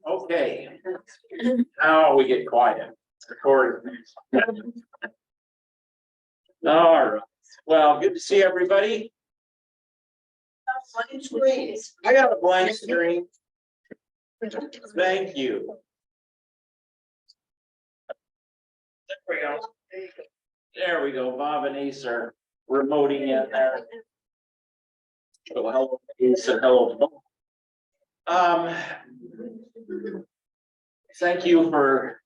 Okay, now we get quiet. Record. All right, well, good to see everybody. I got a blank screen. Thank you. There we go. Bob and Ace are remoting in there. So hello, Ace, and hello. Thank you for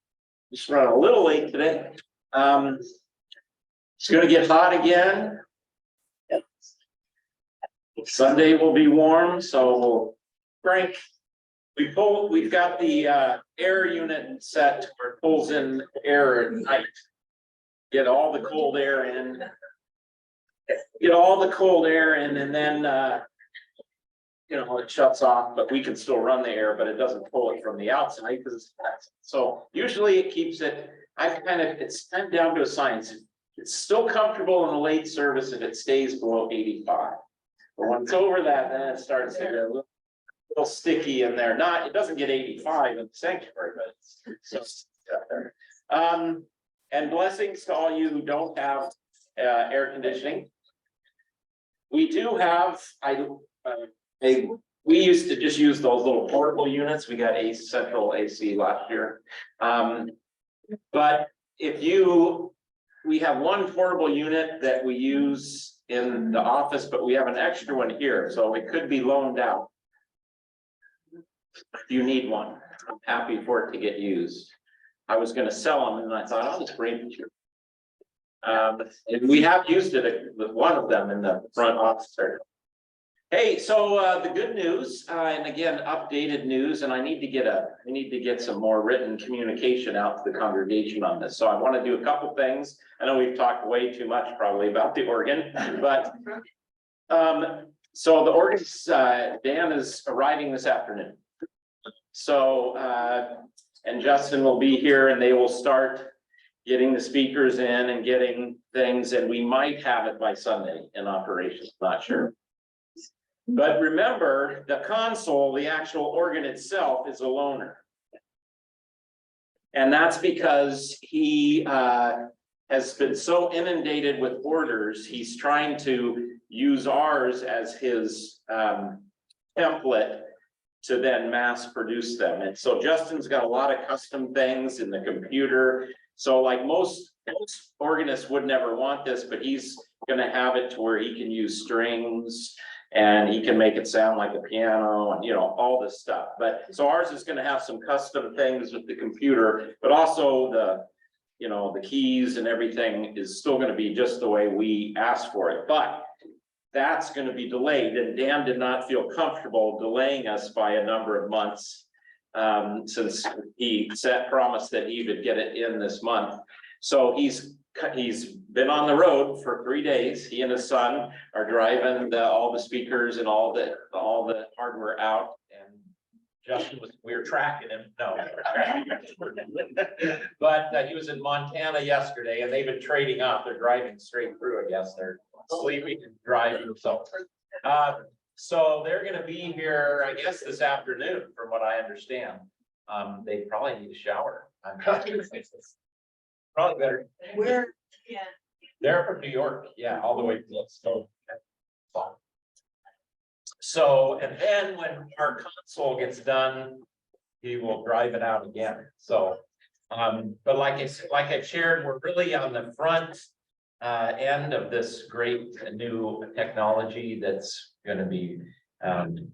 just running a little late today. It's going to get hot again. Sunday will be warm, so we'll crank. We've got the air unit set to where it pulls in air at night. Get all the cold air in. And then it shuts off, but we can still run the air, but it doesn't pull it from the outside because so usually it keeps it. It's kind of down to a science. It's still comfortable in the late service if it stays below 85. But when it's over that, then it starts to get a little sticky in there. It doesn't get 85 in the sanctuary, but it's up there. And blessings to all you who don't have air conditioning. We do have, we used to just use those little portable units. We got central AC last year. But we have one portable unit that we use in the office, but we have an extra one here, so it could be loaned out. If you need one, I'm happy for it to get used. I was going to sell them, and I thought I'll just bring it to you. And we have used it with one of them in the front office area. Hey, so the good news, and again, updated news, and I need to get some more written communication out to the congregation on this. So I want to do a couple things. I know we've talked way too much probably about the organ, but so the organs, Dan is arriving this afternoon. So and Justin will be here, and they will start getting the speakers in and getting things, and we might have it by Sunday in operation. Not sure. But remember, the console, the actual organ itself, is a loaner. And that's because he has been so inundated with orders, he's trying to use ours as his template to then mass produce them. And so Justin's got a lot of custom things in the computer. So like most organists would never want this, but he's going to have it to where he can use strings and he can make it sound like a piano and, all this stuff. But so ours is going to have some custom things with the computer, but also the keys and everything is still going to be just the way we asked for it. But that's going to be delayed, and Dan did not feel comfortable delaying us by a number of months since he promised that he would get it in this month. So he's been on the road for 3 days. He and his son are driving all the speakers and all the hardware out. And Justin we were tracking him. No, but he was in Montana yesterday, and they've been trading off. They're driving straight through. I guess they're sleeping and driving. So they're going to be here, I guess, this afternoon, from what I understand. They probably need a shower. Probably better. Where? Yeah. They're from New York. Yeah, all the way to So, and then when our console gets done, he will drive it out again. So, but like I shared, we're really on the front end of this great new technology that's going to be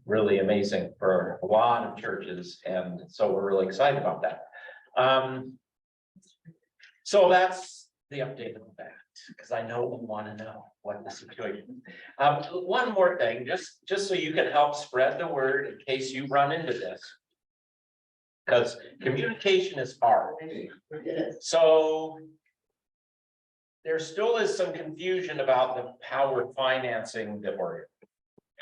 really amazing for a lot of churches, and so we're really excited about that. So that's the update of that, because I know we want to know what the situation is. One more thing, just so you can help spread the word in case you run into this, because communication is hard. So there still is some confusion about how we're financing the organ,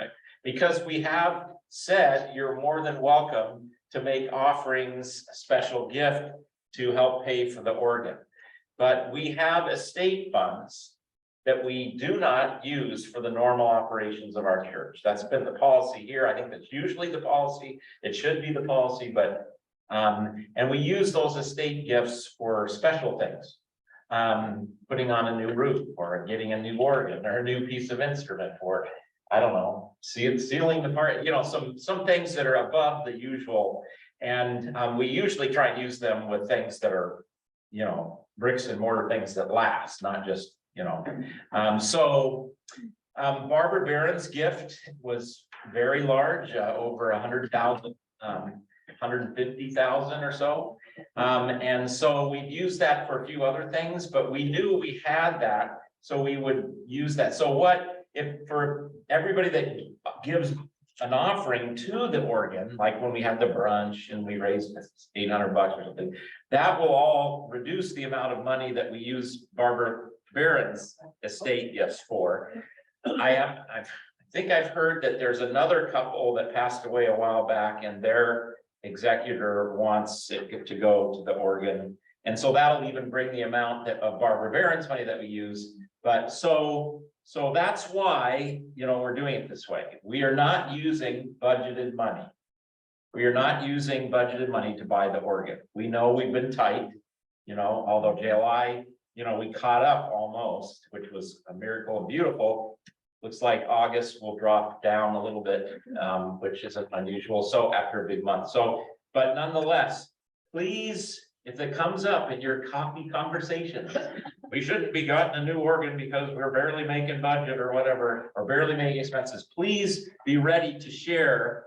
okay? Because we have said you're more than welcome to make offerings, a special gift to help pay for the organ. But we have estate funds that we do not use for the normal operations of our church. That's been the policy here. I think that's usually the policy. It should be the policy, but and we use those estate gifts for special things. Putting on a new roof or getting a new organ or a new piece of instrument, or I don't know, sealing the part, you know, some things that are above the usual. And we usually try and use them with things that are, you know, bricks and mortar things that last, not just, you know. Barbara Barron's gift was very large, over 100,000, 150,000 or so. And so we've used that for a few other things, but we knew we had that, so we would use that. So what if for everybody that gives an offering to the organ, like when we had the brunch and we raised $800 or something, that will all reduce the amount of money that we use Barbara Barron's estate gifts for. I think I've heard that there's another couple that passed away a while back, and their executor wants it to go to the organ, and so that'll even bring the amount of Barbara Barron's money that we use. But so that's why, you know, we're doing it this way. We are not using budgeted money. We are not using budgeted money to buy the organ. We know we've been tight, you know, although JLI, you know, we caught up almost, which was a miracle and beautiful. Looks like August will drop down a little bit, which isn't unusual. So after a big month. So, but nonetheless, please, if it comes up in your coffee conversations, we shouldn't be gotten a new organ because we're barely making budget or whatever, or barely making expenses. Please be ready to share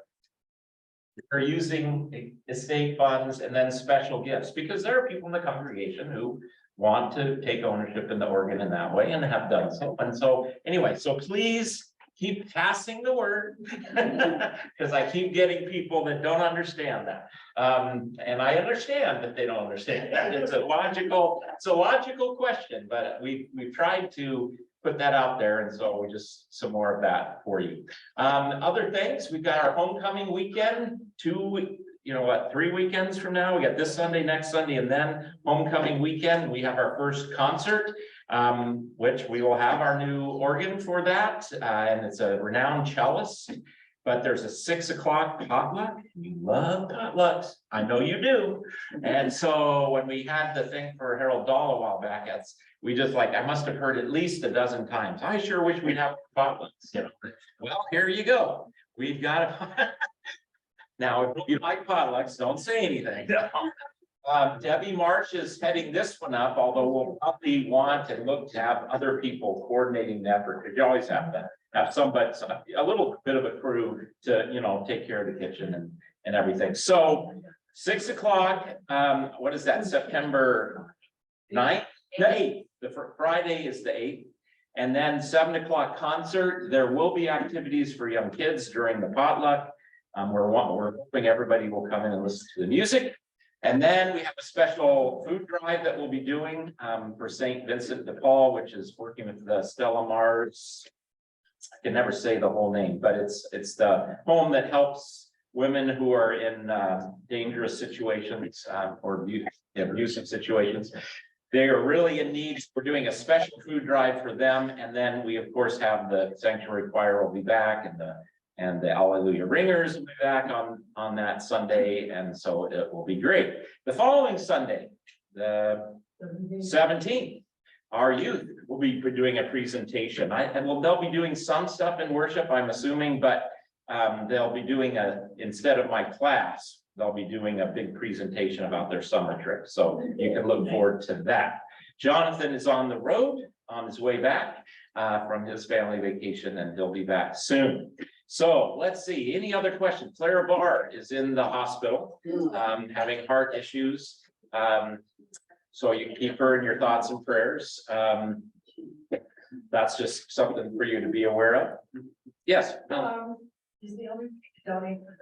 or using estate funds and then special gifts, because there are people in the congregation who want to take ownership in the organ in that way and have done so. And so anyway, so please keep passing the word because I keep getting people that don't understand that. And I understand that they don't understand that. It's a logical question, but we've tried to put that out there. And so we just some more of that for you. Other things, we've got our homecoming weekend, 3 weekends from now. We got this Sunday, next Sunday, and then homecoming weekend. We have our first concert, which we will have our new organ for that. And it's a renowned cellist, but there's a 6 o'clock potluck. You love potlucks. I know you do. And so when we had the thing for Harold Dahl a while back, we just I must have heard at least a dozen times. I sure wish we'd have potlucks, you know. Well, here you go. We've got now, if you like potlucks, don't say anything. Debbie Marsh is heading this one up, although we'll probably want and look to have other people coordinating the effort, because you always have to have somebody, a little bit of a crew to, you know, take care of the kitchen and everything. So 6 o'clock, what is that, September 9th? The 8th, the Friday is the 8th. And then 7 o'clock concert. There will be activities for young kids during the potluck. We're hoping everybody will come in and listen to the music. And then we have a special food drive that we'll be doing for St. Vincent de Paul, which is working with the Stella Mars. I can never say the whole name, but it's the home that helps women who are in dangerous situations or abusive situations. They are really in need. We're doing a special food drive for them. And then we, of course, have the sanctuary choir will be back, and the Alleluia Ringers will be back on that Sunday. And so it will be great. The following Sunday, the 17th, our youth will be doing a presentation. They'll be doing some stuff in worship, I'm assuming, but they'll be doing instead of my class, they'll be doing a big presentation about their summer trip. So you can look forward to that. Jonathan is on the road on his way back from his family vacation, and he'll be back soon. So let's see, any other questions? Clara Barr is in the hospital, having heart issues. So you can keep her in your thoughts and prayers. That's just something for you to be aware of. Yes. Is the only thing to donate for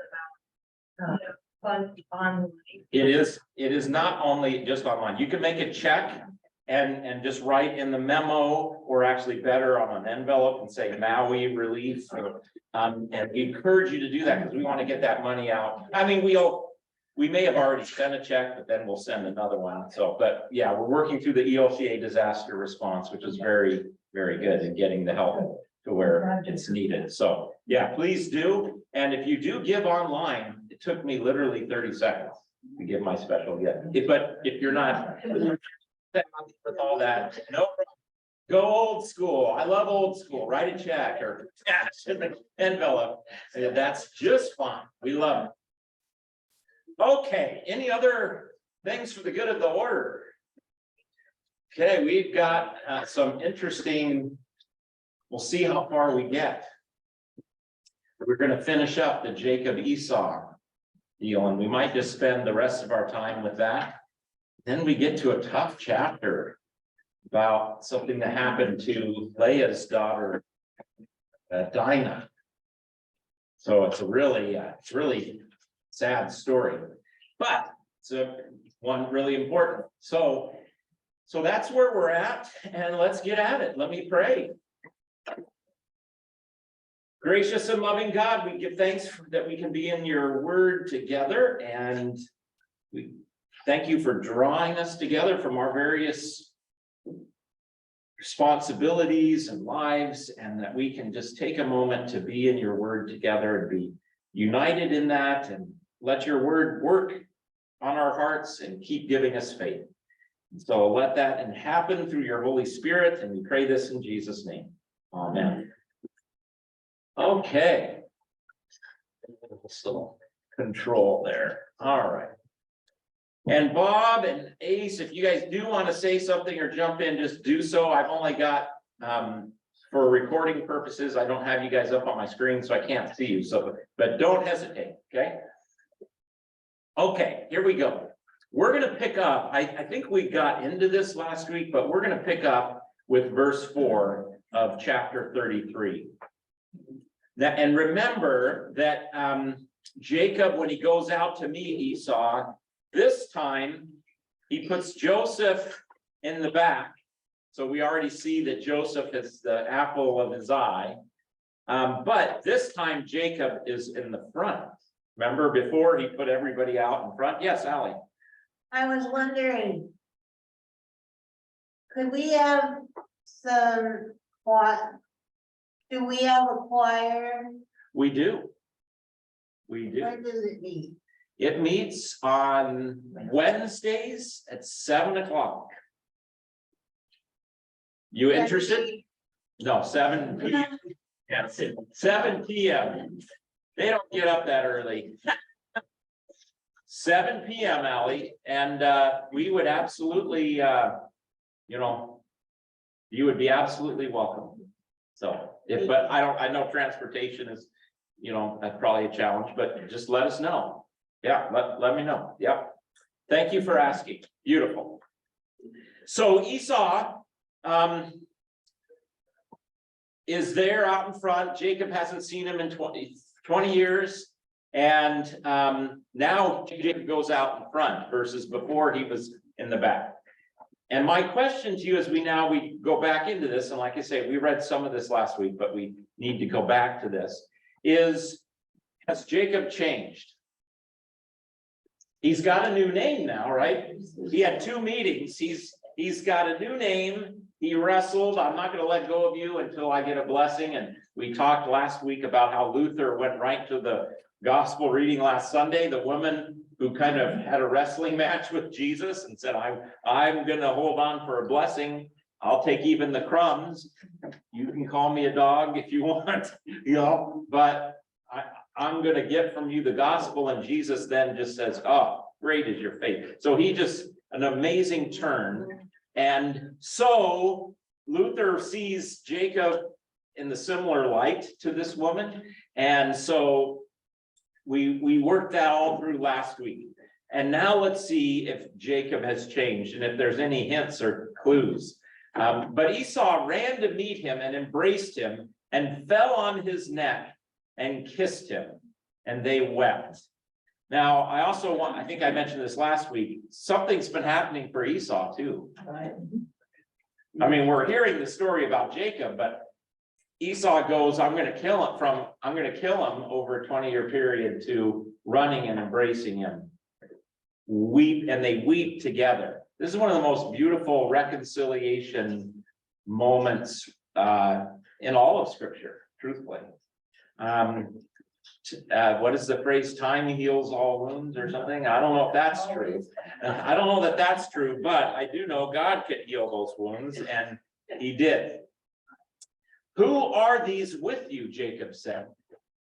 the fund online? It is not only just online. You can make a check and just write in the memo, or actually better on an envelope and say Maui relief. And we encourage you to do that because we want to get that money out. I mean, we may have already sent a check, but then we'll send another one. So, but yeah, we're working through the ELCA disaster response, which is very, very good in getting the help to where it's needed. So, yeah, please do. And if you do give online, it took me literally 30 seconds to give my special gift. But if you're not with all that, no problem. Go old school. I love old school. Write a check or cash in the envelope. That's just fine. We love it. Okay, any other things for the good of the order? Okay, we've got some interesting, we'll see how far we get. We're going to finish up the Jacob Esau deal, and we might just spend the rest of our time with that. Then we get to a tough chapter about something that happened to Leah's daughter, Dinah. So it's a really sad story, but it's one really important. So that's where we're at, and let's get at it. Let me pray. Gracious and loving God, we give thanks that we can be in your word together, and we thank you for drawing us together from our various responsibilities and lives, and that we can just take a moment to be in your word together and be united in that, and let your word work on our hearts and keep giving us faith. So let that happen through your Holy Spirit, and we pray this in Jesus' name. Amen. Okay. So control there. All right. And Bob and Ace, if you guys do want to say something or jump in, just do so. I've only got, for recording purposes, I don't have you guys up on my screen, so I can't see you. So, but don't hesitate, okay? Okay, here we go. We're going to pick up, I think we got into this last week, but we're going to pick up with verse 4 of chapter 33. Now, and remember that Jacob, when he goes out to meet Esau, this time he puts Joseph in the back. So we already see that Joseph is the apple of his eye. But this time Jacob is in the front. Remember before he put everybody out in front? Yes, Allie. I was wondering, could we have some, do we have a choir? We do. We do. When does it meet? It meets on Wednesdays at 7 o'clock. You interested? No, 7 p.m. Yeah, 7 p.m. They don't get up that early. 7 p.m. Allie, and we would absolutely, you would be absolutely welcome. So, but I know transportation is, that's probably a challenge, but just let us know. Yeah, let me know. Yeah. Thank you for asking. Beautiful. So Esau is there out in front. Jacob hasn't seen him in 20 years. And now Jacob goes out in front versus before he was in the back. And my question to you as we go back into this, and like I say, we read some of this last week, but we need to go back to this, is, has Jacob changed? He's got a new name now, right? He had 2 meetings. He's got a new name. He wrestled. I'm not going to let go of you until I get a blessing. And we talked last week about how Luther went right to the gospel reading last Sunday, the woman who kind of had a wrestling match with Jesus and said, I'm going to hold on for a blessing. I'll take even the crumbs. You can call me a dog if you want, but I'm going to get from you the gospel. And Jesus then just says, oh, great is your faith. So he just, an amazing turn. And so Luther sees Jacob in the similar light to this woman. And so we worked that all through last week. And now let's see if Jacob has changed and if there's any hints or clues. But Esau ran to meet him and embraced him and fell on his neck and kissed him, and they wept. Now, I think I mentioned this last week, something's been happening for Esau too. I mean, we're hearing the story about Jacob, but Esau goes, I'm going to kill him over a 20-year period to running and embracing him. And they weep together. This is one of the most beautiful reconciliation moments in all of scripture, truthfully. What is the phrase, time heals all wounds or something? I don't know if that's true. I don't know that that's true, but I do know God could heal those wounds, and he did. Who are these with you, Jacob said.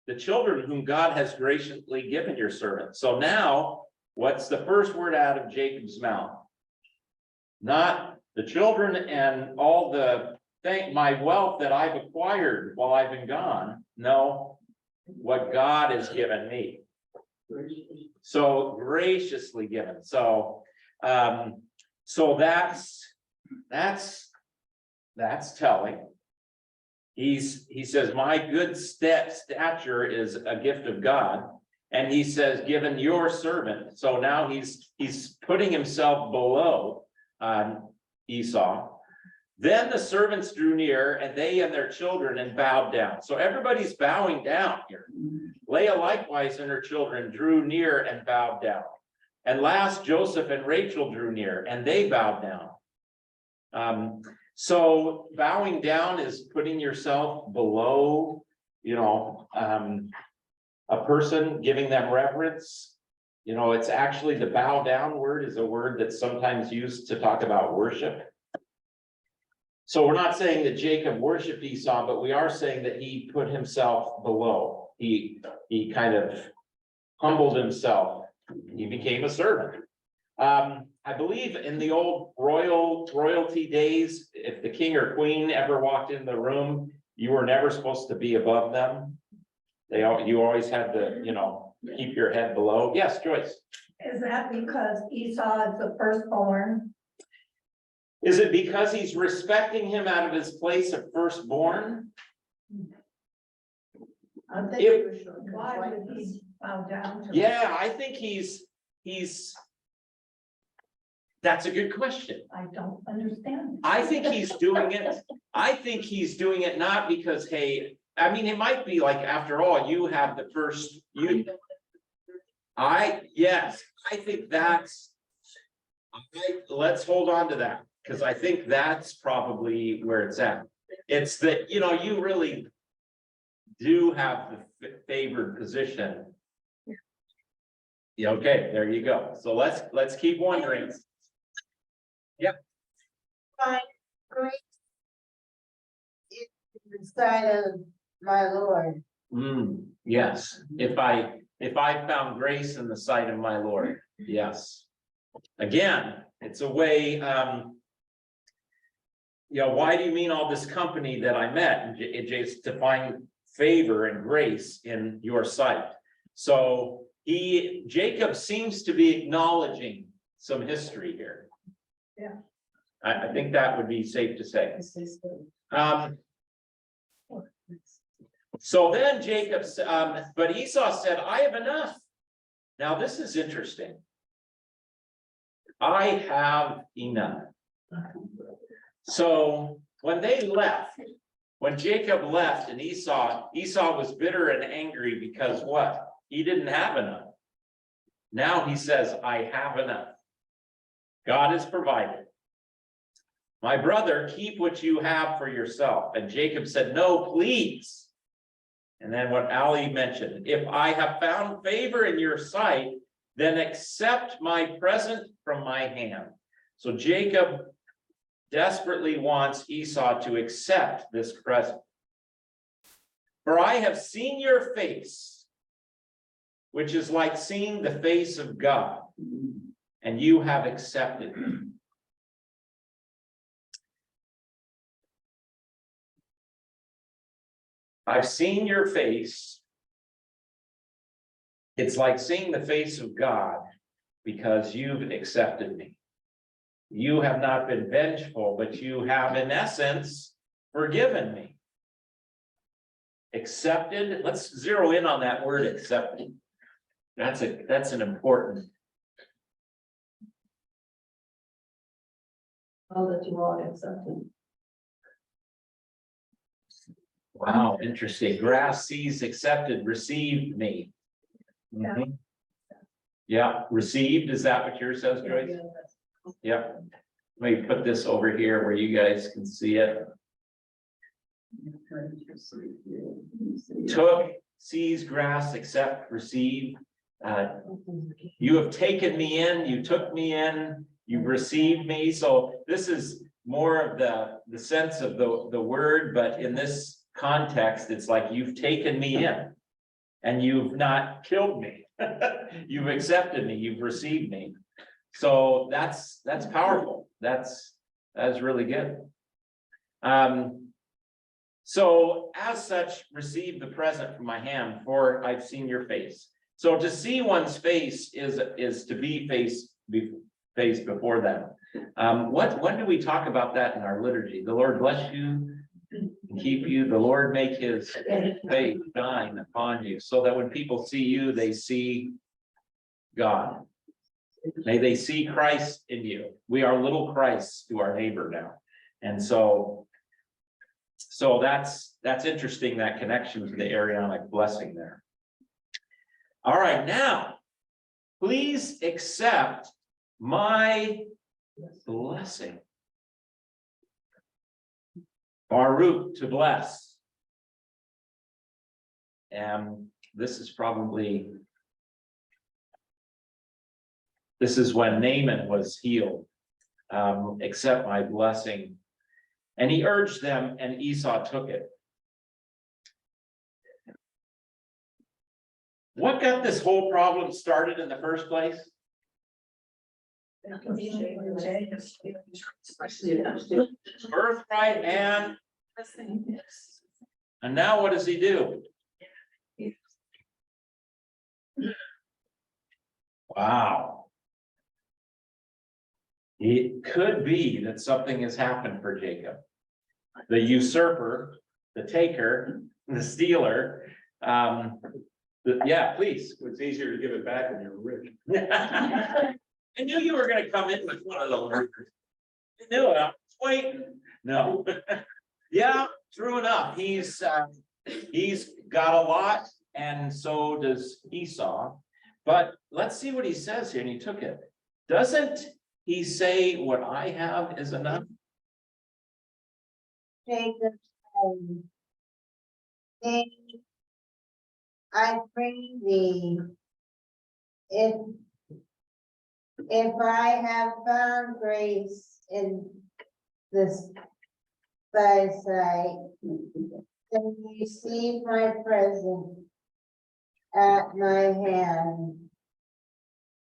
The children whom God has graciously given your servant. So now, what's the first word out of Jacob's mouth? Not the children and all the my wealth that I've acquired while I've been gone. No, what God has given me. So graciously given. So that's telling. He says, my good stature is a gift of God. And he says, given your servant. So now he's putting himself below Esau. Then the servants drew near, and they and their children, and bowed down. So everybody's bowing down here. Leah likewise and her children drew near and bowed down. And last, Joseph and Rachel drew near, and they bowed down. So bowing down is putting yourself below, a person, giving them reverence. It's actually, the bow down word is a word that's sometimes used to talk about worship. So we're not saying that Jacob worshiped Esau, but we are saying that he put himself below. He kind of humbled himself. He became a servant. I believe in the old royalty days, if the king or queen ever walked in the room, you were never supposed to be above them. You always had to, keep your head below. Yes, Joyce. Is that because Esau is the firstborn? Is it because he's respecting him out of his place of firstborn? I think why would he bow down to? Yeah, I think he's. That's a good question. I don't understand. I think he's doing it. I think he's doing it not because, hey, I mean, it might be like, after all, you have the first. Yes, I think that's. Let's hold on to that, because I think that's probably where it's at. It's that, you really do have the favored position. Yeah, okay, there you go. So let's keep wondering. Yep. Find grace in the sight of my Lord. Yes, if I found grace in the sight of my Lord, yes. Again, it's a way, why do you mean all this company that I met? It's to find favor and grace in your sight. So Jacob seems to be acknowledging some history here. Yeah. I think that would be safe to say. So then Jacob, but Esau said, I have enough. Now this is interesting. I have enough. So when they left, when Jacob left and Esau was bitter and angry because what? He didn't have enough. Now he says, I have enough. God has provided. My brother, keep what you have for yourself. And Jacob said, no, please. And then what Ali mentioned, if I have found favor in your sight, then accept my present from my hand. So Jacob desperately wants Esau to accept this present. For I have seen your face, which is like seeing the face of God, and you have accepted me. I've seen your face. It's like seeing the face of God because you've accepted me. You have not been vengeful, but you have, in essence, forgiven me. Accepted. Let's zero in on that word accepted. That's an important. Oh, that you all accepted. Wow, interesting. Grass sees accepted, received me. Mhm. Yeah, received. Is that what yours says, Joyce? Yep. Let me put this over here where you guys can see it. Took, sees, grass, accept, receive. You have taken me in, you took me in, you've received me. So this is more of the sense of the word, but in this context, it's like you've taken me in and you've not killed me. You've accepted me, you've received me. So that's powerful. That's really good. So as such, receive the present from my hand, for I've seen your face. So to see one's face is to be face before them. When do we talk about that in our liturgy? The Lord bless you and keep you. The Lord make his face shine upon you, so that when people see you, they see God. May they see Christ in you. We are little Christ to our neighbor now. And so that's interesting, that connection to the Aaronic blessing there. All right, now, please accept my blessing. Baruch, to bless. And this is when Naaman was healed. Accept my blessing. And he urged them, and Esau took it. What got this whole problem started in the first place? Birthright and now what does he do? Wow. It could be that something has happened for Jacob. The usurper, the taker, the stealer. Yeah, please. It's easier to give it back when you're rich. I knew you were going to come in with one of those. I knew it. I was waiting. No. Yeah, true enough. He's got a lot, and so does Esau. But let's see what he says here. And he took it. Doesn't he say what I have is enough? Jacob said, I pray thee, if I have found grace in thy sight, then receive my present at my hand.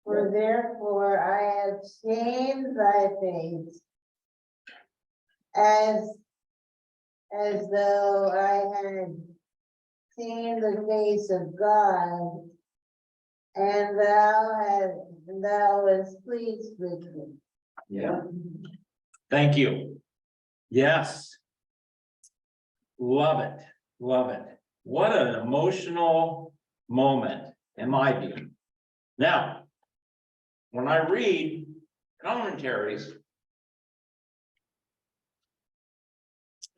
For therefore I have seen thy face, as though I had seen the face of God, and thou was pleased with me. Yeah. Thank you. Yes. Love it. Love it. What an emotional moment, in my view. Now, when I read commentaries,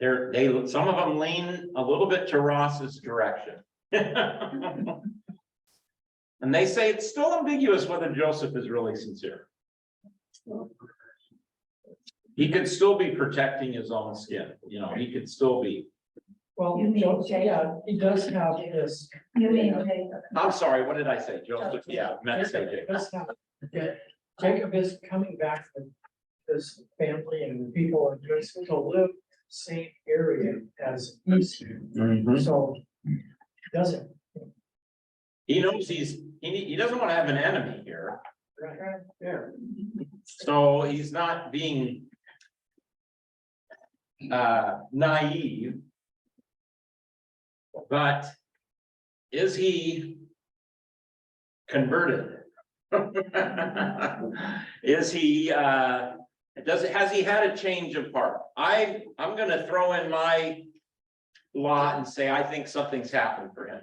some of them lean a little bit to Ross's direction. And they say it's still ambiguous whether Joseph is really sincere. He could still be protecting his own skin, he could still be. Well, yeah, he does have this. I'm sorry, what did I say? Joseph, yeah, meant to say Jacob. Jacob is coming back with his family and people are just to live same area as Esau. So doesn't. He knows he doesn't want to have an enemy here. Right. Yeah. So he's not being naive, but is he converted? Is he has he had a change of heart? I'm going to throw in my lot and say I think something's happened for him,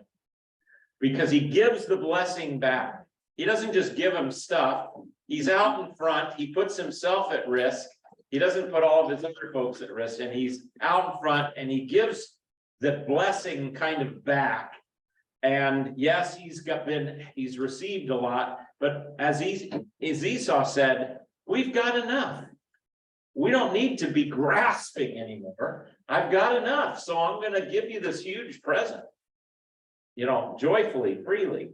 because he gives the blessing back. He doesn't just give him stuff. He's out in front. He puts himself at risk. He doesn't put all of his other folks at risk, and he's out in front and he gives the blessing kind of back. And yes, he's received a lot, but as Esau said, we've got enough. we don't need to be grasping anymore. I've got enough, so I'm gonna give you this huge present. You know, joyfully, freely.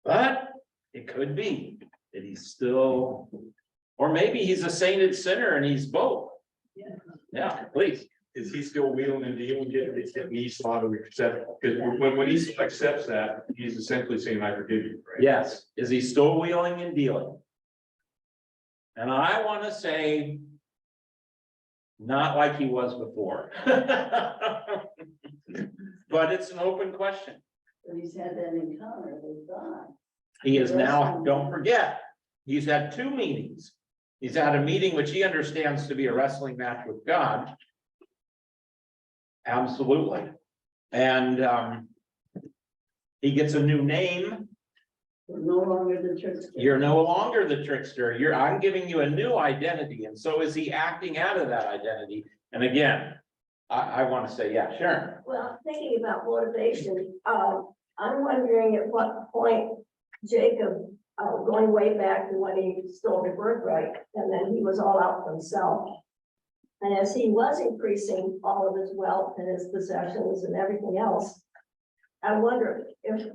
But it could be that he's still, or maybe he's a sainted sinner and he's both. Yeah, please. Is he still wheeling and dealing, getting Esau to accept, because when Esau accepts that, he's essentially saying, I forgive you, right? Yes, is he still wheeling and dealing? And I want to say, not like he was before. But it's an open question. But he's had that encounter with God. He is now, don't forget, he's had 2 meetings. He's had a meeting which he understands to be a wrestling match with God. Absolutely. And he gets a new name. We're no longer the church. You're no longer the trickster. I'm giving you a new identity. And so is he acting out of that identity? And again, I want to say, yeah, Sharon. Well, thinking about motivation, I'm wondering at what point Jacob, going way back to when he stole the birthright, and then he was all out for himself. And as he was increasing all of his wealth and his possessions and everything else, I wonder if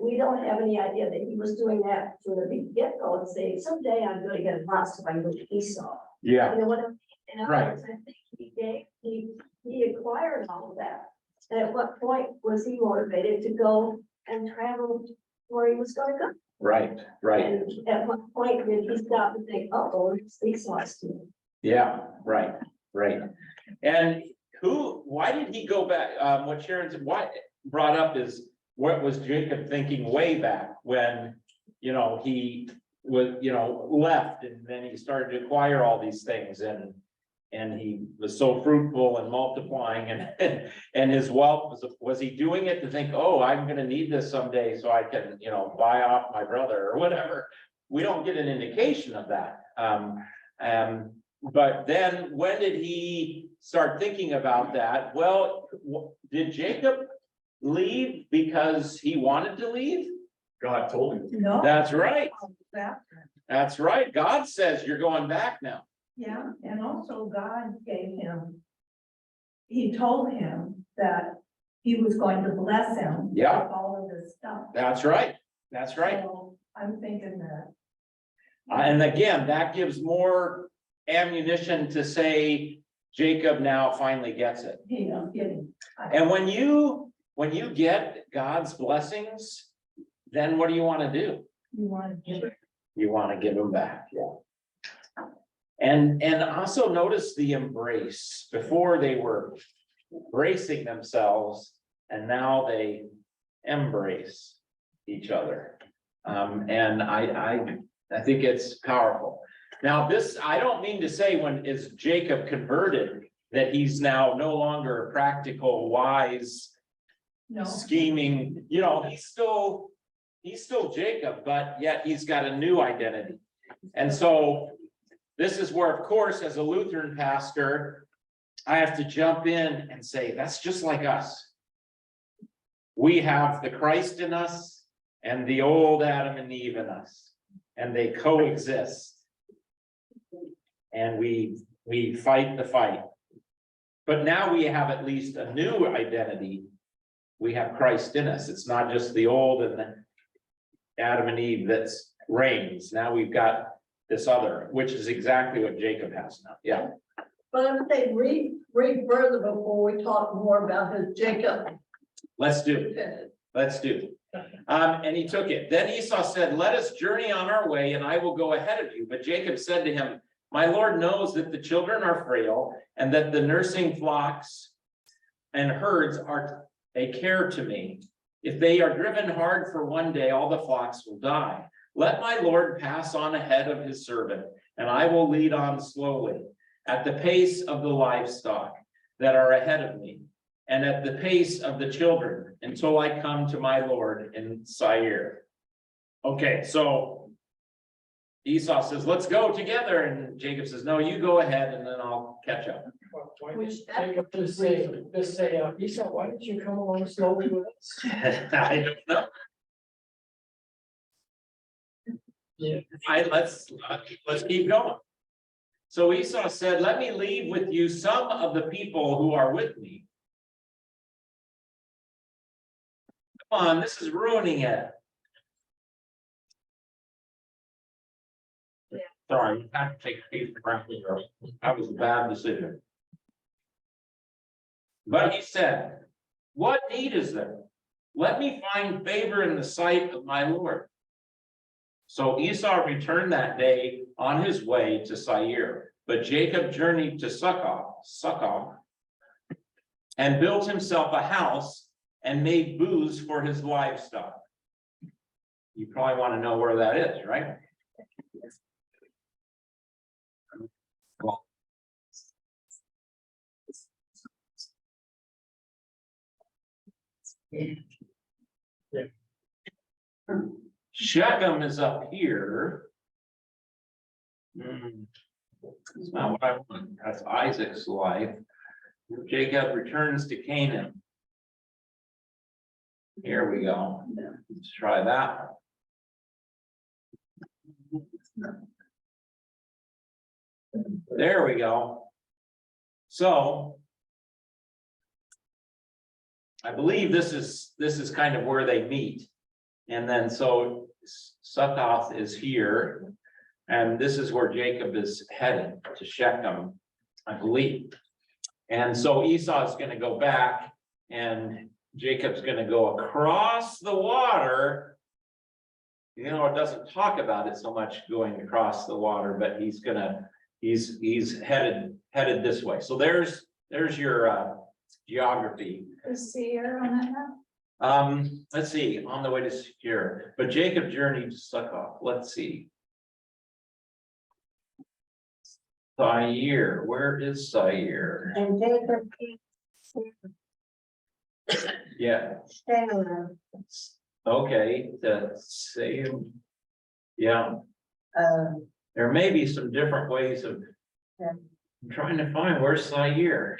we don't have any idea that he was doing that from the get-go and say, someday I'm going to get lost if I go to Esau. Yeah. You know what I mean? In other Right. words, I think he acquired all of that. And at what point was he motivated to go and travel where he was going to go? Right, right. And at what point did he stop and think, oh, it's Esau's too? Yeah, right, right. And why did he go back? What Sharon said, why brought up is what was Jacob thinking way back when, you know, he was, you know, left and then he started to acquire all these things and he was so fruitful and multiplying and his wealth was he doing it to think, oh, I'm going to need this someday so I can, you know, buy off my brother or whatever. We don't get an indication of that. But then when did he start thinking about that? Well, did Jacob leave because he wanted to leave? God told him. No. That's right. That, That's right. God says you're going back now. yeah, and also God gave him, he told him that he was going to bless him. Yeah. With all of this stuff. That's right. That's right. So I'm thinking that. And again, that gives more ammunition to say Jacob now finally gets it. He was getting. And when you get God's blessings, then what do you want to do? You want to give it. You want to give them back, yeah. And also notice the embrace. Before they were bracing themselves and now they embrace each other. And I think it's powerful. Now this, I don't mean to say when is Jacob converted that he's now no longer a practical, wise, No. scheming, you know, he's still Jacob, but yet he's got a new identity. And so this is where, of course, as a Lutheran pastor, I have to jump in and say, that's just like us. We have the Christ in us and the old Adam and Eve in us, and they coexist. And we fight the fight. But now we have at least a new identity. We have Christ in us. It's not just the old and the Adam and Eve that reigns. Now we've got this other, which is exactly what Jacob has now. Yeah. But I'm saying, read further before we talk more about his Jacob. Let's do it. Let's do it. And he took it. Then Esau said, let us journey on our way and I will go ahead of you. But Jacob said to him, my Lord knows that the children are frail and that the nursing flocks and herds are a care to me. If they are driven hard for one day, all the flocks will die. Let my Lord pass on ahead of his servant, and I will lead on slowly at the pace of the livestock that are ahead of me, and at the pace of the children until I come to my Lord in Seir. Okay, so Esau says, let's go together. And Jacob says, no, you go ahead and then I'll catch up. Why did Jacob just say, Esau, why didn't you come along slowly with us? I don't know. Yeah. Let's keep going. So Esau said, let me leave with you some of the people who are with me. Come on, this is ruining it. Sorry, I have to take a piece of crap here. That was a bad decision. But he said, what need is there? Let me find favor in the sight of my Lord. So Esau returned that day on his way to Seir, but Jacob journeyed to Succoth, and built himself a house and made booths for his livestock. You probably want to know where that is, right? Well, Shechem is up here. That's not what I want. That's Isaac's life. Jacob returns to Canaan. Here we go. Let's try that one. There we go. So I believe this is kind of where they meet. And then so Succoth is here, and this is where Jacob is headed, to Shechem, I believe. And so Esau is going to go back, and Jacob's going to go across the water. You know, it doesn't talk about it so much going across the water, but he's headed this way. So there's your geography. Is Seir on that map? Let's see, on the way to Seir, but Jacob journeyed to Succoth. Let's see. Seir, where is Seir? And Jacob. Yeah, Canaan, okay, the same. Yeah, there may be some different ways of. Yeah. I'm trying to find where's Seir.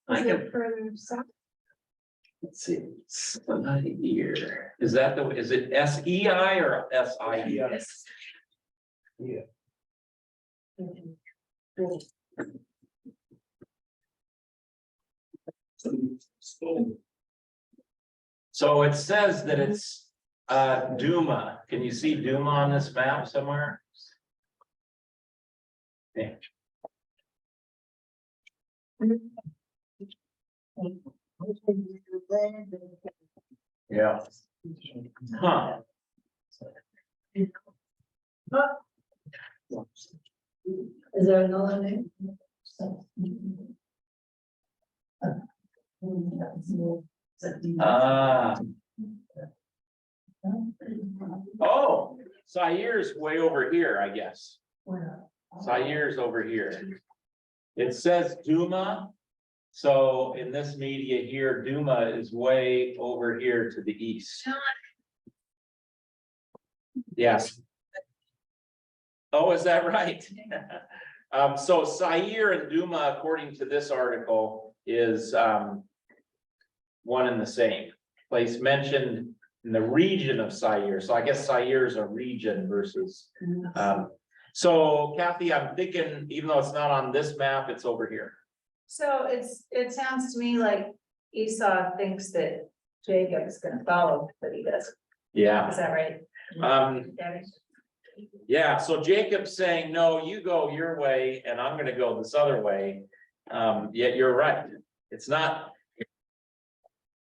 I can, further south? let's see, Seir. Is that is it SEI or SIE? Yeah. So it says that it's Duma. Can you see Duma on this map somewhere? Yeah. Yeah. Huh. Is there another name? Oh, Sair's way over here, I guess. Sair's over here. It says Duma. So in this media here, Duma is way over here to the east. Yes. Oh, is that right? So Seir and Duma, according to this article, is one and the same place mentioned in the region of Seir. So I guess Seir is a region versus. So Kathy, I'm thinking, even though it's not on this map, it's over here. So it sounds to me like Esau thinks that Jacob is gonna follow, but he doesn't. Yeah. Is that right? Debbie? Yeah, so Jacob's saying, no, you go your way and I'm gonna go this other way. Yet you're right. It's not.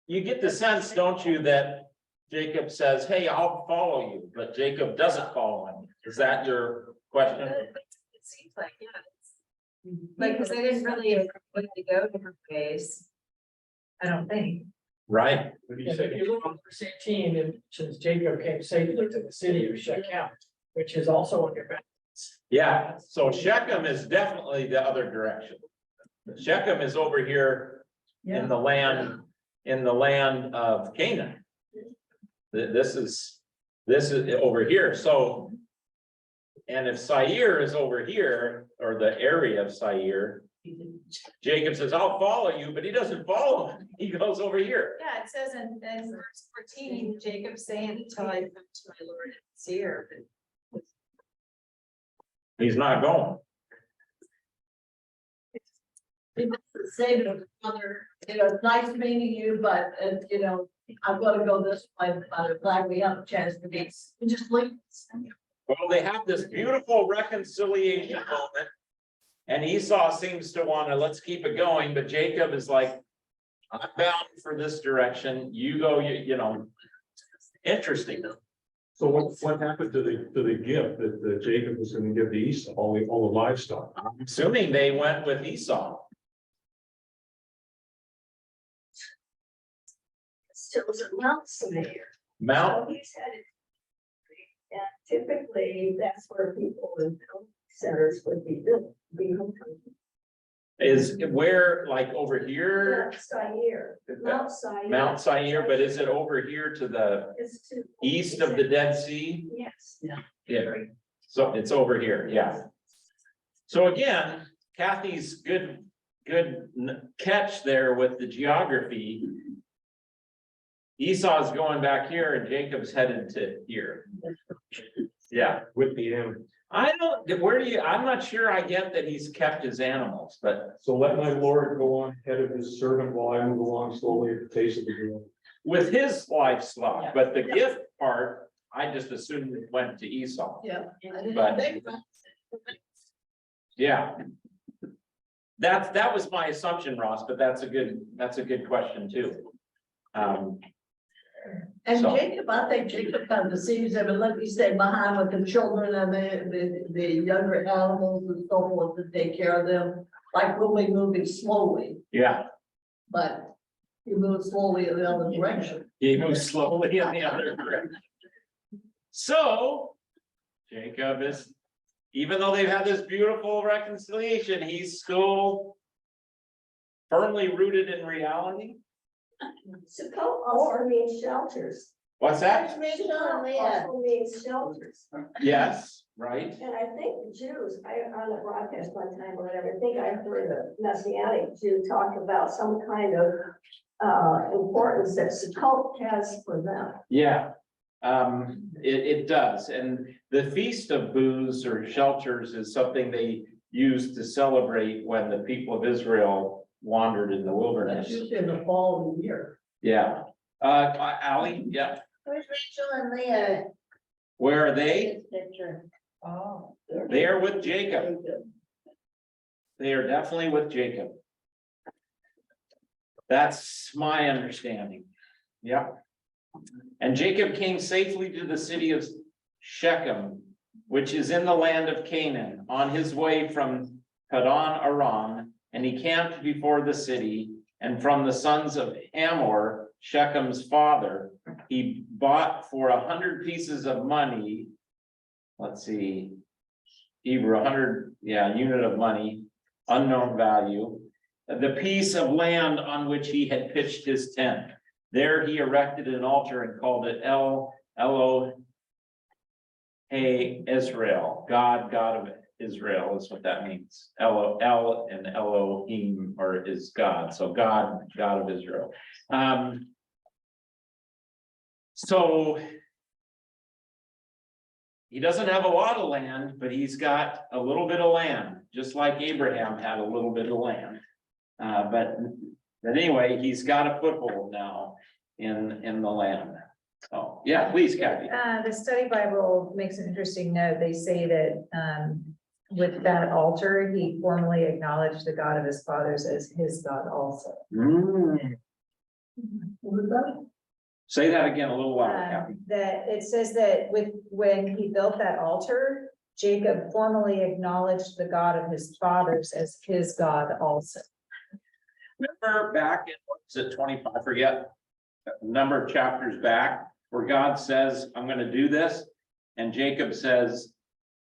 You get the sense, don't you, that Jacob says, hey, I'll follow you, but Jacob doesn't follow him. Is that your question? It seems like, yeah. Like, because they didn't really want to go different ways. I don't think. Right, What do you If say? you look on verse 18, it mentions Jacob came safely to the city of Shechem, which is also on your map. yeah, so Shechem is definitely the other direction. Shechem is over here in the land of Canaan. This is over here, so. And if Seir is over here, or the area of Seir, Jacob says, I'll follow you, but he doesn't follow him. He goes over here. Yeah, it says in verse 14, Jacob saying, until I come to my Lord and Seir. He's not going. He doesn't say to his mother, you know, it's nice meeting you, but, you know, I'm gonna go this way, but I'm glad we have a chance to meet. He just leaves. Well, they have this beautiful reconciliation moment. And Esau seems to want to, let's keep it going, but Jacob is like, I'm bound for this direction, you go, you know. Interesting. So what happened to the gift that Jacob was gonna give to Esau, all the livestock? I'm assuming they went with Esau. Still was a Mount Seir. Mount, So he's headed. And typically, that's where people in film centers would be built, be homecoming. is where, like over here, Mount Seir, Mount Seir. Mount Seir, but is it over here to the It's to. east of the Dead Sea? Yes. Yeah, so it's over here, yeah. So again, Kathy's good catch there with the geography. Esau's going back here and Jacob's headed to here. Yeah, With the animal. I don't, where do you, I'm not sure I get that he's kept his animals, but So let my Lord go on ahead of his servant while I move along slowly at the pace of the ground. with his livestock, but the gift part, I just assumed it went to Esau. Yeah. I didn't But- think about it. Yeah. That was my assumption, Ross, but that's a good question too. And So- Jacob, I think Jacob kind of deceives him and let me stay behind with the children and the younger animals and so forth to take care of them. Like we'll be moving slowly, Yeah, but you move slowly in the other direction. he moves slowly in the other direction. So Jacob is, even though they've had this beautiful reconciliation, he's still firmly rooted in reality. Sukkot also means shelters. What's that? Also means shelters. Yes, right? And I think the Jews, on the broadcast one time or whatever, I think I heard a Messianic Jew talk about some kind of importance that Sukkot has for them. Yeah, it does, and the Feast of Booths or Shelters is something they used to celebrate when the people of Israel wandered in the That's wilderness. usually in the fall of the year. Yeah, Ally, yeah, Where's Rachel and Leah? where are they? This picture. Oh. They are with Jacob. They are definitely with Jacob. That's my understanding. Yeah. And Jacob came safely to the city of Shechem, which is in the land of Canaan, on his way from Padan Aram, and he camped before the city. And from the sons of Hamor, Shechem's father, he bought for 100 pieces of money. Let's see, Hebrew 100, unit of money, unknown value. The piece of land on which he had pitched his tent. There he erected an altar and called it Elohei Israel, God of Israel is what that means. El and Elohim is God, so God of Israel. So he doesn't have a lot of land, but he's got a little bit of land, just like Abraham had a little bit of land. But anyway, he's got a foothold now in the land. Oh, yeah, please, Kathy. The study Bible makes an interesting note. They say that, with that altar, he formally acknowledged the God of his fathers as his God also. Say that again a little louder, Kathy. That it says that when he built that altar, Jacob formally acknowledged the God of his fathers as his God also. Remember back in, what's it, 25, I forget, a number of chapters back, where God says, I'm gonna do this, and Jacob says,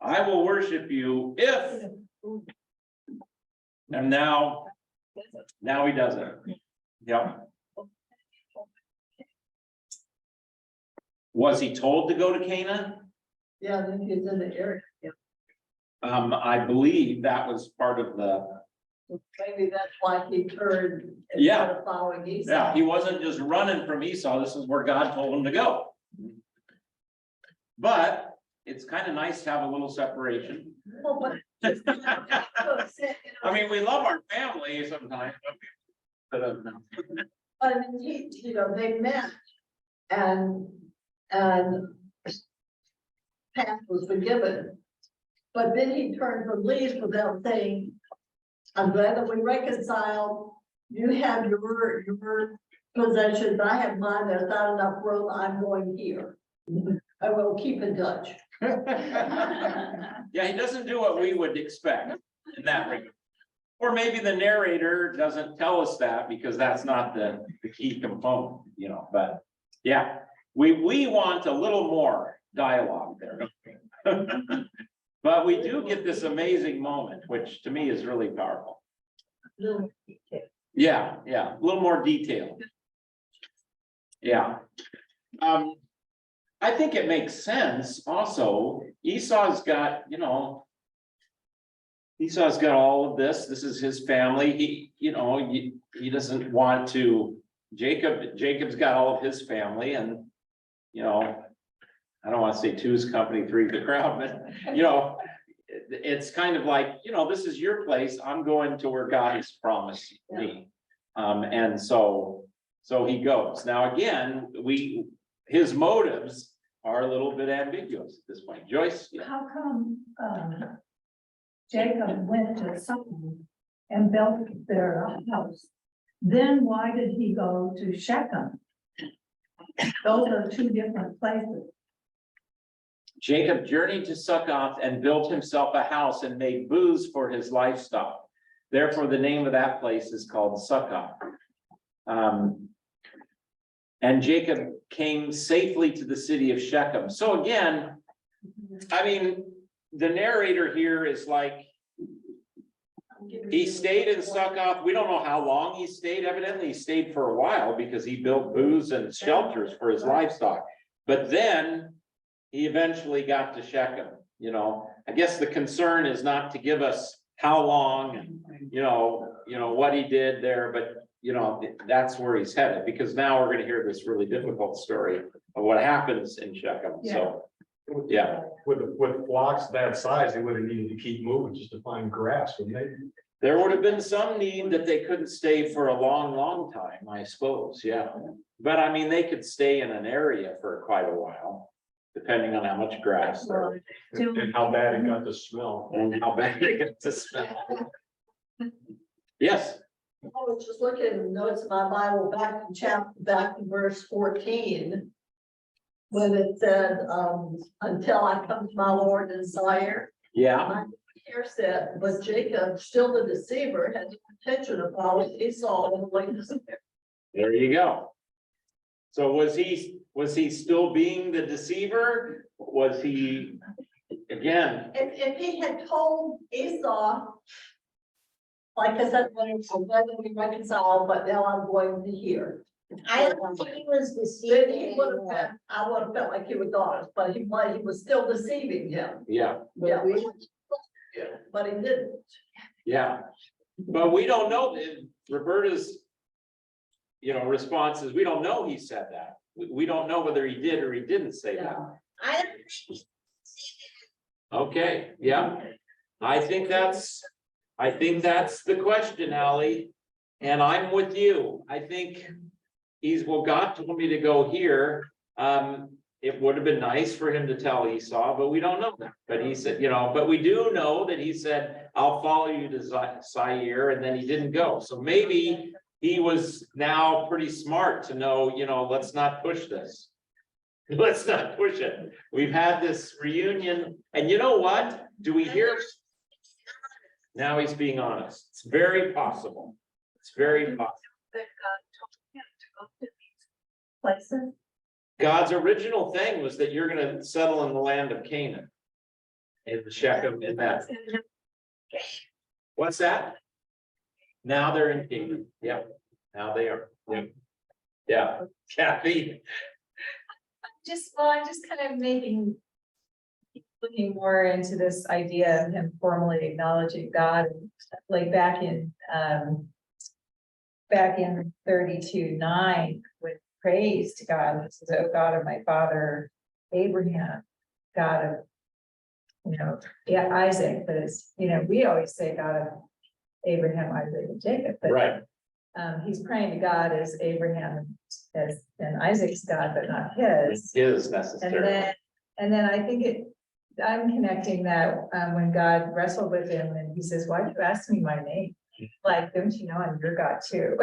I will worship you if. And now he doesn't. Yep. Was he told to go to Canaan? Yeah, then he's in the area. Yeah. I believe that was part of the, Maybe that's why he turned. Yeah. Instead of following Esau. yeah, he wasn't just running from Esau, this is where God told him to go. But it's kind of nice to have a little separation. Well, but I mean, we love our family sometimes. But, I mean, they met and path was forgiven. But then he turns and leaves without saying, I'm glad that we reconciled. You have your possessions, I have mine, there's not enough room, I'm going here. I will keep in touch. yeah, he doesn't do what we would expect in that regard. Or maybe the narrator doesn't tell us that because that's not the key component, but yeah, we want a little more dialogue there. But we do get this amazing moment, which to me is really powerful. Yeah, a little more detail. Yeah. I think it makes sense also. Esau's got all of this. This is his family. He doesn't want to, Jacob's got all of his family and, I don't want to say two's company, three's the crowd, but it's kind of like, this is your place. I'm going to where God has promised me. And so he goes. Now, again, his motives are a little bit ambiguous at this point. Joyce? Yeah. How come, Jacob went to Sodom and built their house? Then why did he go to Shechem? Those are two different places. Jacob journeyed to Succoth and built himself a house and made booths for his livestock. Therefore, the name of that place is called Succoth. And Jacob came safely to the city of Shechem. So again, I mean, the narrator here is like, he stayed in Succoth. We don't know how long he stayed. Evidently, he stayed for a while because he built booths and shelters for his livestock. But then he eventually got to Shechem. I guess the concern is not to give us how long and, what he did there, but that's where he's headed, because now we're going to hear this really difficult story of what happens in Shechem. Yeah. So, yeah, With flocks that size, they would have needed to keep moving just to find grass, wouldn't they? there would have been some need that they couldn't stay for a long, long time, I suppose. Yeah. But I mean, they could stay in an area for quite a while, depending on how much grass there And how bad it got to smell. and how bad they get to smell. Yes. I was just looking at the notes in my Bible back to verse 14. When it said, until I come to my Lord in Sire. Yeah. My here said, but Jacob, still the deceiver, had the intention of following Esau all the way to Seir. There you go. So was he still being the deceiver? Was he, again? If he had told Esau, like I said, when we reconcile, but now I'm going to hear. I don't think he was Then deceiving he would have anyone. I would have felt like he was honest, but he was still deceiving him. Yeah, Yeah. But he didn't. yeah. But we don't know, Roberta's, response is, we don't know he said that. We don't know whether he did or he didn't say that. I don't think he Okay, yeah. I think that's the question, Ally. And I'm with you. I think God told me to go here. It would have been nice for him to tell Esau, but we don't know that. But he said, but we do know that he said, I'll follow you to Seir, and then he didn't go. So maybe he was now pretty smart to know, let's not push this. Let's not push it. We've had this reunion, and you know what? Do we hear? Now he's being honest. It's very possible. It's very possible. That God told him to go to these places. God's original thing was that you're gonna settle in the land of Canaan. In Shechem, in that. What's that? Now they're in Canaan. Yep. Now they are. Yep. Yeah. Kathy. I'm just kind of looking more into this idea of him formally acknowledging God, like back in 32:9, with praise to God. This is, oh God of my father Abraham, God of yeah, Isaac, but it's, we always say God of Abraham, Isaac, and Jacob, but Right, he's praying to God as Abraham and Isaac's God, but not his. is And necessary. then I think I'm connecting that, when God wrestled with him and he says, why did you ask me my name? Like, don't you know I'm your God too?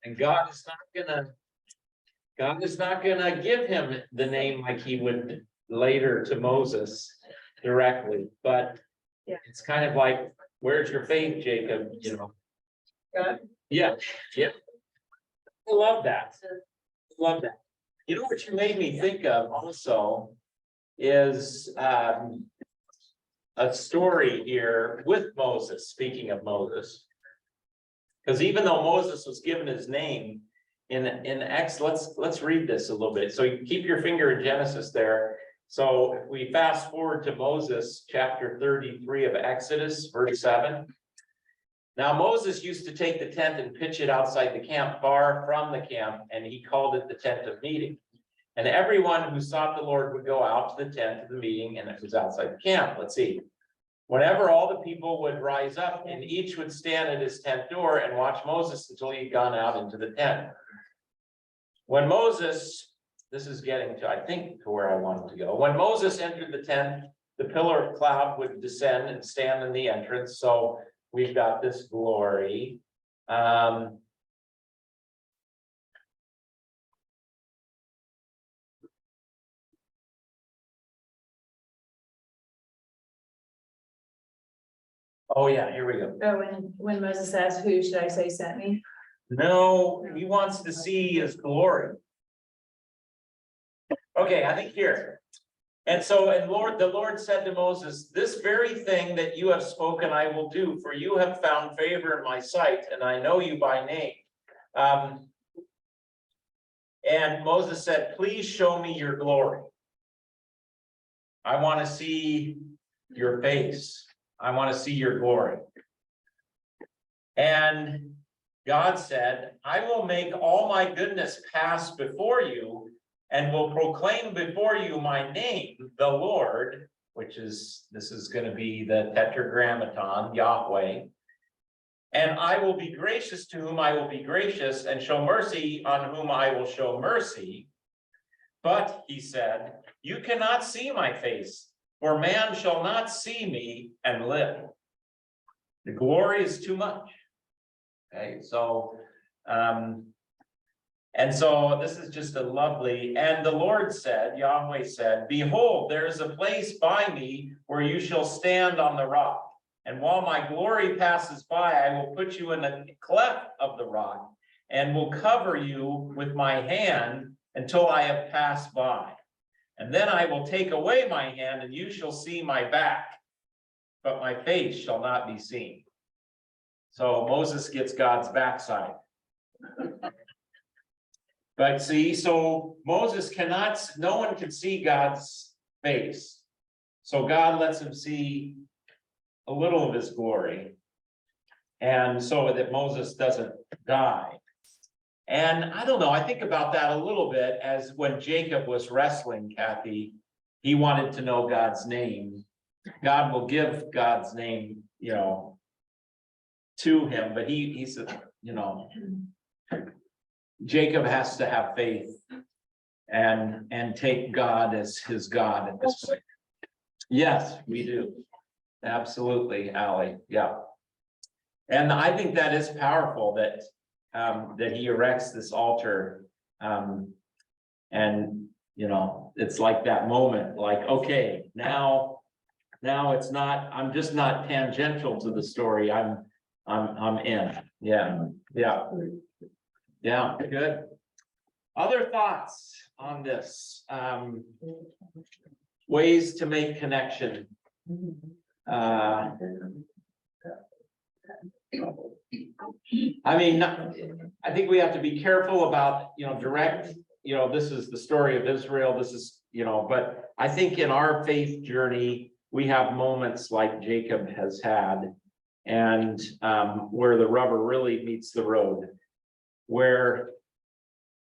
And God is not gonna give him the name like he would later to Moses directly, but Yeah. it's kind of like, where's your faith, Jacob, God. Yeah, yeah. I love that. Love that. You know what you made me think of also is a story here with Moses, speaking of Moses. Because even though Moses was given his name in let's read this a little bit. So you keep your finger in Genesis there. So if we fast forward to Moses, chapter 33 of Exodus, verse 7. Now Moses used to take the tent and pitch it outside the camp, far from the camp, and he called it the tent of meeting. And everyone who sought the Lord would go out to the tent of the meeting, and it was outside the camp. Let's see. Whenever all the people would rise up, and each would stand at his tent door and watch Moses until he had gone out into the tent. When Moses, this is getting to, I think, to where I wanted to go. When Moses entered the tent, the pillar of cloud would descend and stand in the entrance. So we've got this glory. Oh yeah, here we go. Oh, when Moses asked, who should I say sent me? No, he wants to see his glory. Okay, I think here. And so, the Lord said to Moses, this very thing that you have spoken, I will do, for you have found favor in my sight, and I know you by name. And Moses said, please show me your glory. I want to see your face. I want to see your glory. And God said, I will make all my goodness pass before you and will proclaim before you my name, the Lord, this is going to be the tetragrammaton, Yahweh. And I will be gracious to whom I will be gracious and show mercy on whom I will show mercy. But he said, you cannot see my face, for man shall not see me and live. The glory is too much. Okay, so, and so this is just a lovely, and the Lord said, Yahweh said, behold, there is a place by me where you shall stand on the rock. And while my glory passes by, I will put you in the cleft of the rock and will cover you with my hand until I have passed by. And then I will take away my hand and you shall see my back, but my face shall not be seen. So Moses gets God's backside. But see, so Moses cannot, no one can see God's face. So God lets him see a little of his glory. And so that Moses doesn't die. And I don't know, I think about that a little bit as when Jacob was wrestling, Kathy, he wanted to know God's name. God will give God's name, to him, but he said, Jacob has to have faith and take God as his God at this point. Yes, we do. Absolutely, Allie. Yeah. And I think that is powerful that that he erects this altar. And it's like that moment, like, okay, now it's not, I'm just not tangential to the story. I'm in. Yeah. Yeah, good. Other thoughts on this? Ways to make connection. I mean, I think we have to be careful about, direct, this is the story of Israel, this is, but I think in our faith journey, we have moments like Jacob has had and where the rubber really meets the road, where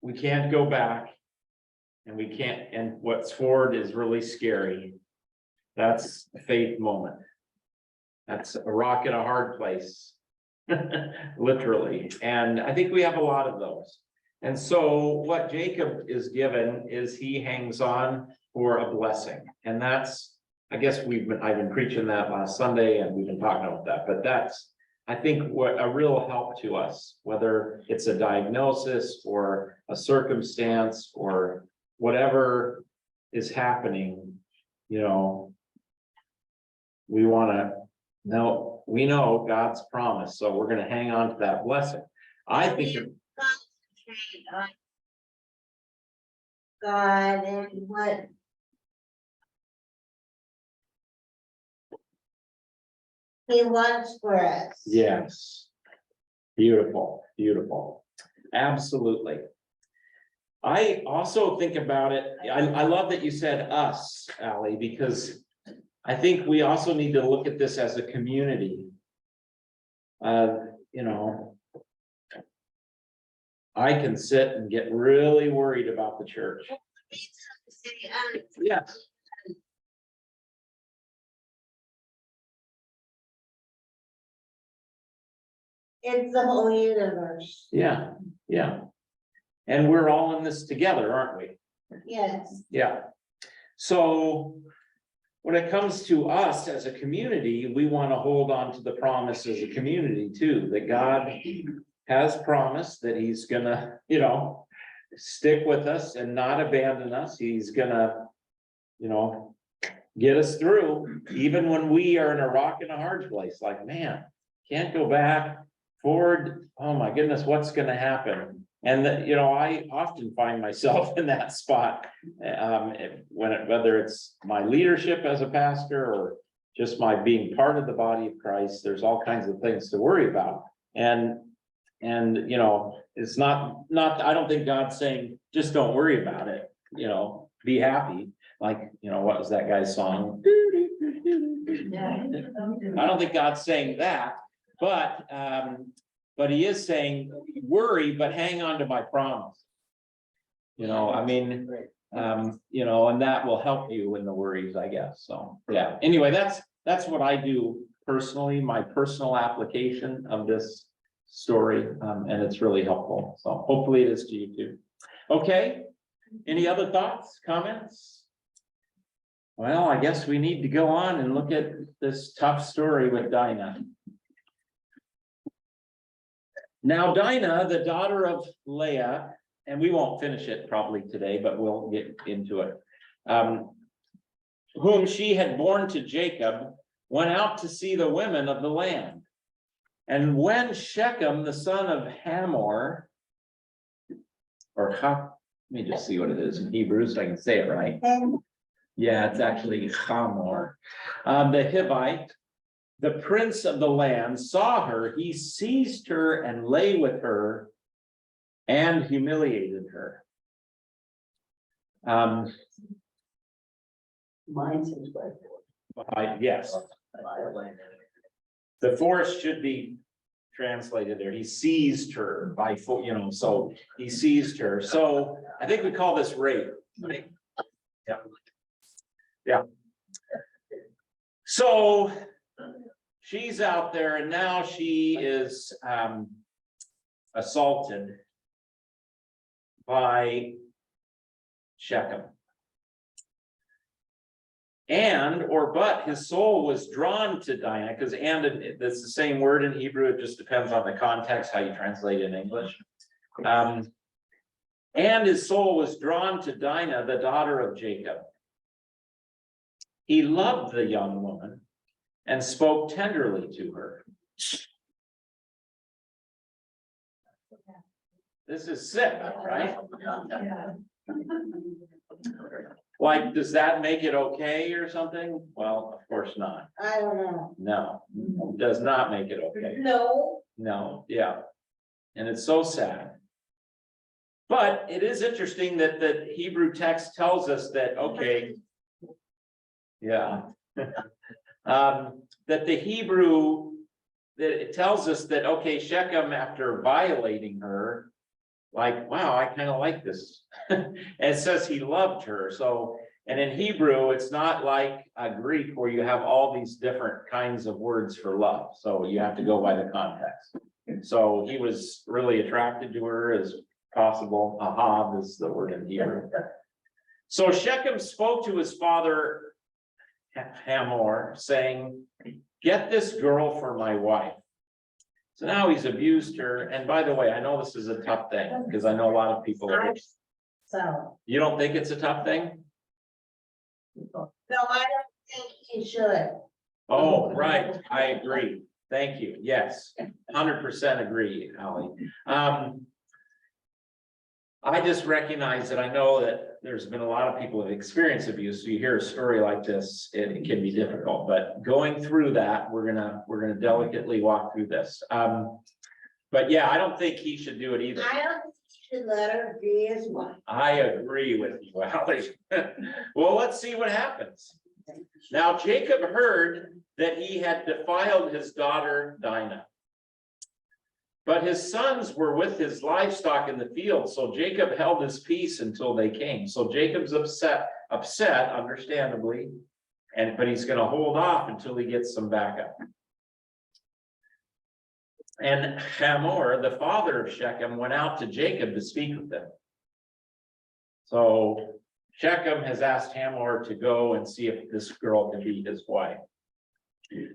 we can't go back and we can't, and what's forward is really scary. That's a faith moment. That's a rock in a hard place, literally. And I think we have a lot of those. And so what Jacob is given is he hangs on for a blessing. And that's, I guess I've been preaching that last Sunday and we've been talking about that, but that's, I think, what a real help to us, whether it's a diagnosis or a circumstance or whatever is happening, we know God's promise, so we're gonna hang on to that blessing. I think Concentrate on God and what He wants for us. yes. Beautiful, beautiful. Absolutely. I also think about it, I love that you said us, Ally, because I think we also need to look at this as a community. I can sit and get really worried about the church. Yes. It's the whole universe. Yeah, yeah. And we're all in this together, aren't we? Yes. Yeah. So when it comes to us as a community, we want to hold on to the promise as a community too, that God has promised that he's gonna, stick with us and not abandon us. He's gonna, get us through, even when we are in a rock and a hard place, like, man, can't go back, forward. Oh my goodness, what's gonna happen? And I often find myself in that spot, whether it's my leadership as a pastor or just my being part of the body of Christ, there's all kinds of things to worry about. And it's not, I don't think God's saying, just don't worry about it, be happy. Like, what was that guy's song? I don't think God's saying that, but he is saying, worry, but hang on to my promise. And that will help you in the worries, I guess. So, yeah, anyway, that's what I do personally, my personal application of this story. And it's really helpful. So hopefully it is to you too. Okay. Any other thoughts, comments? Well, I guess we need to go on and look at this tough story with Dinah. Now, Dinah, the daughter of Leah, and we won't finish it probably today, but we'll get into it. Whom she had borne to Jacob, went out to see the women of the land. And when Shechem, the son of Hamor, let me just see what it is in Hebrew so I can say it right. Yeah, it's actually Hamor. The Hivite, the prince of the land, saw her, he seized her and lay with her and humiliated her. Mine seems like. Yes. The force should be translated there. He seized her by foot, so he seized her. So I think we call this rape. Right? Yeah. Yeah. So she's out there and now she is assaulted by Shechem. But his soul was drawn to Dinah, because that's the same word in Hebrew. It just depends on the context, how you translate it in English. And his soul was drawn to Dinah, the daughter of Jacob. He loved the young woman and spoke tenderly to her. This is sick, right? Yeah. Like, does that make it okay or something? Well, of course not. I don't know. No, it does not make it okay. No. No, yeah. And it's so sad. But it is interesting that the Hebrew text tells us that, okay, yeah. That it tells us that, okay, Shechem, after violating her, like, wow, I kind of like this. And it says he loved her, so, and in Hebrew, it's not like a Greek where you have all these different kinds of words for love, so you have to go by the context. So he was really attracted to her as possible. Ahav is the word in Hebrew. So Shechem spoke to his father Hamor, saying, get this girl for my wife. So now he's abused her. And by the way, I know this is a tough thing because I know a lot of people. So. You don't think it's a tough thing? No, I don't think he should. Oh, right. I agree. Thank you. Yes, 100% agree, Ally. I just recognize that I know that there's been a lot of people who have experienced abuse. So you hear a story like this, it can be difficult, but going through that, we're gonna delicately walk through this. But yeah, I don't think he should do it either. I don't think he should let her be his wife. I agree with you, Ally. Well, let's see what happens. Now Jacob heard that he had defiled his daughter Dinah. But his sons were with his livestock in the field, so Jacob held his peace until they came. So Jacob's upset, understandably, but he's going to hold off until he gets some backup. And Hamor, the father of Shechem, went out to Jacob to speak with him. So Shechem has asked Hamor to go and see if this girl can be his wife.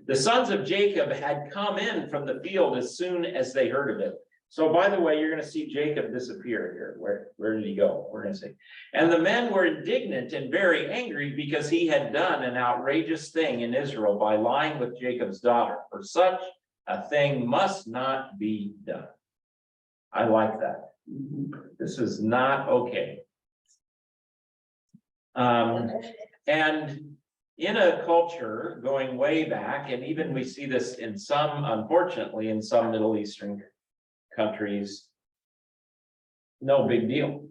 The sons of Jacob had come in from the field as soon as they heard of it. So by the way, you're going to see Jacob disappear here. Where did he go? We're going to see. And the men were indignant and very angry because he had done an outrageous thing in Israel by lying with Jacob's daughter. For such a thing must not be done. I like that. This is not okay. And in a culture going way back, and even we see this in some, unfortunately, in some Middle Eastern countries, no big deal.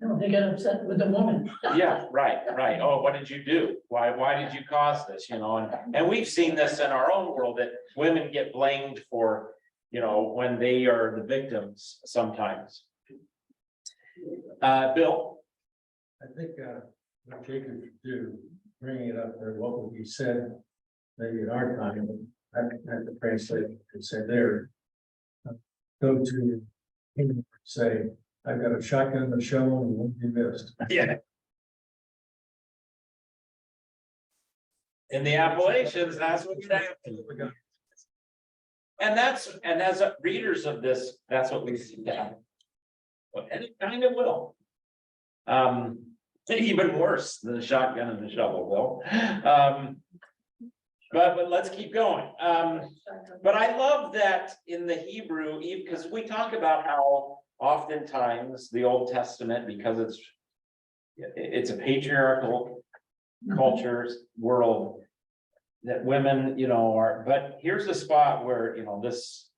No, they get upset with the woman. Yeah, right. Oh, what did you do? Why did you cause this? You know, and we've seen this in our own world that women get blamed for, you know, when they are the victims sometimes. Bill? I think what Jacob should do, bringing it up there, what would be said, maybe in our time, I have to translate and say there. Go to him, say, I've got a shotgun to show and won't be missed. Yeah. In the Appalachians, that's what would happen. And as readers of this, that's what we see happen. And it kind of will. Even worse than the shotgun and the shovel, Bill. But let's keep going. But I love that in the Hebrew, because we talk about how oftentimes the Old Testament, because it's a patriarchal culture world, that women, you know, are, but here's a spot where, you know, this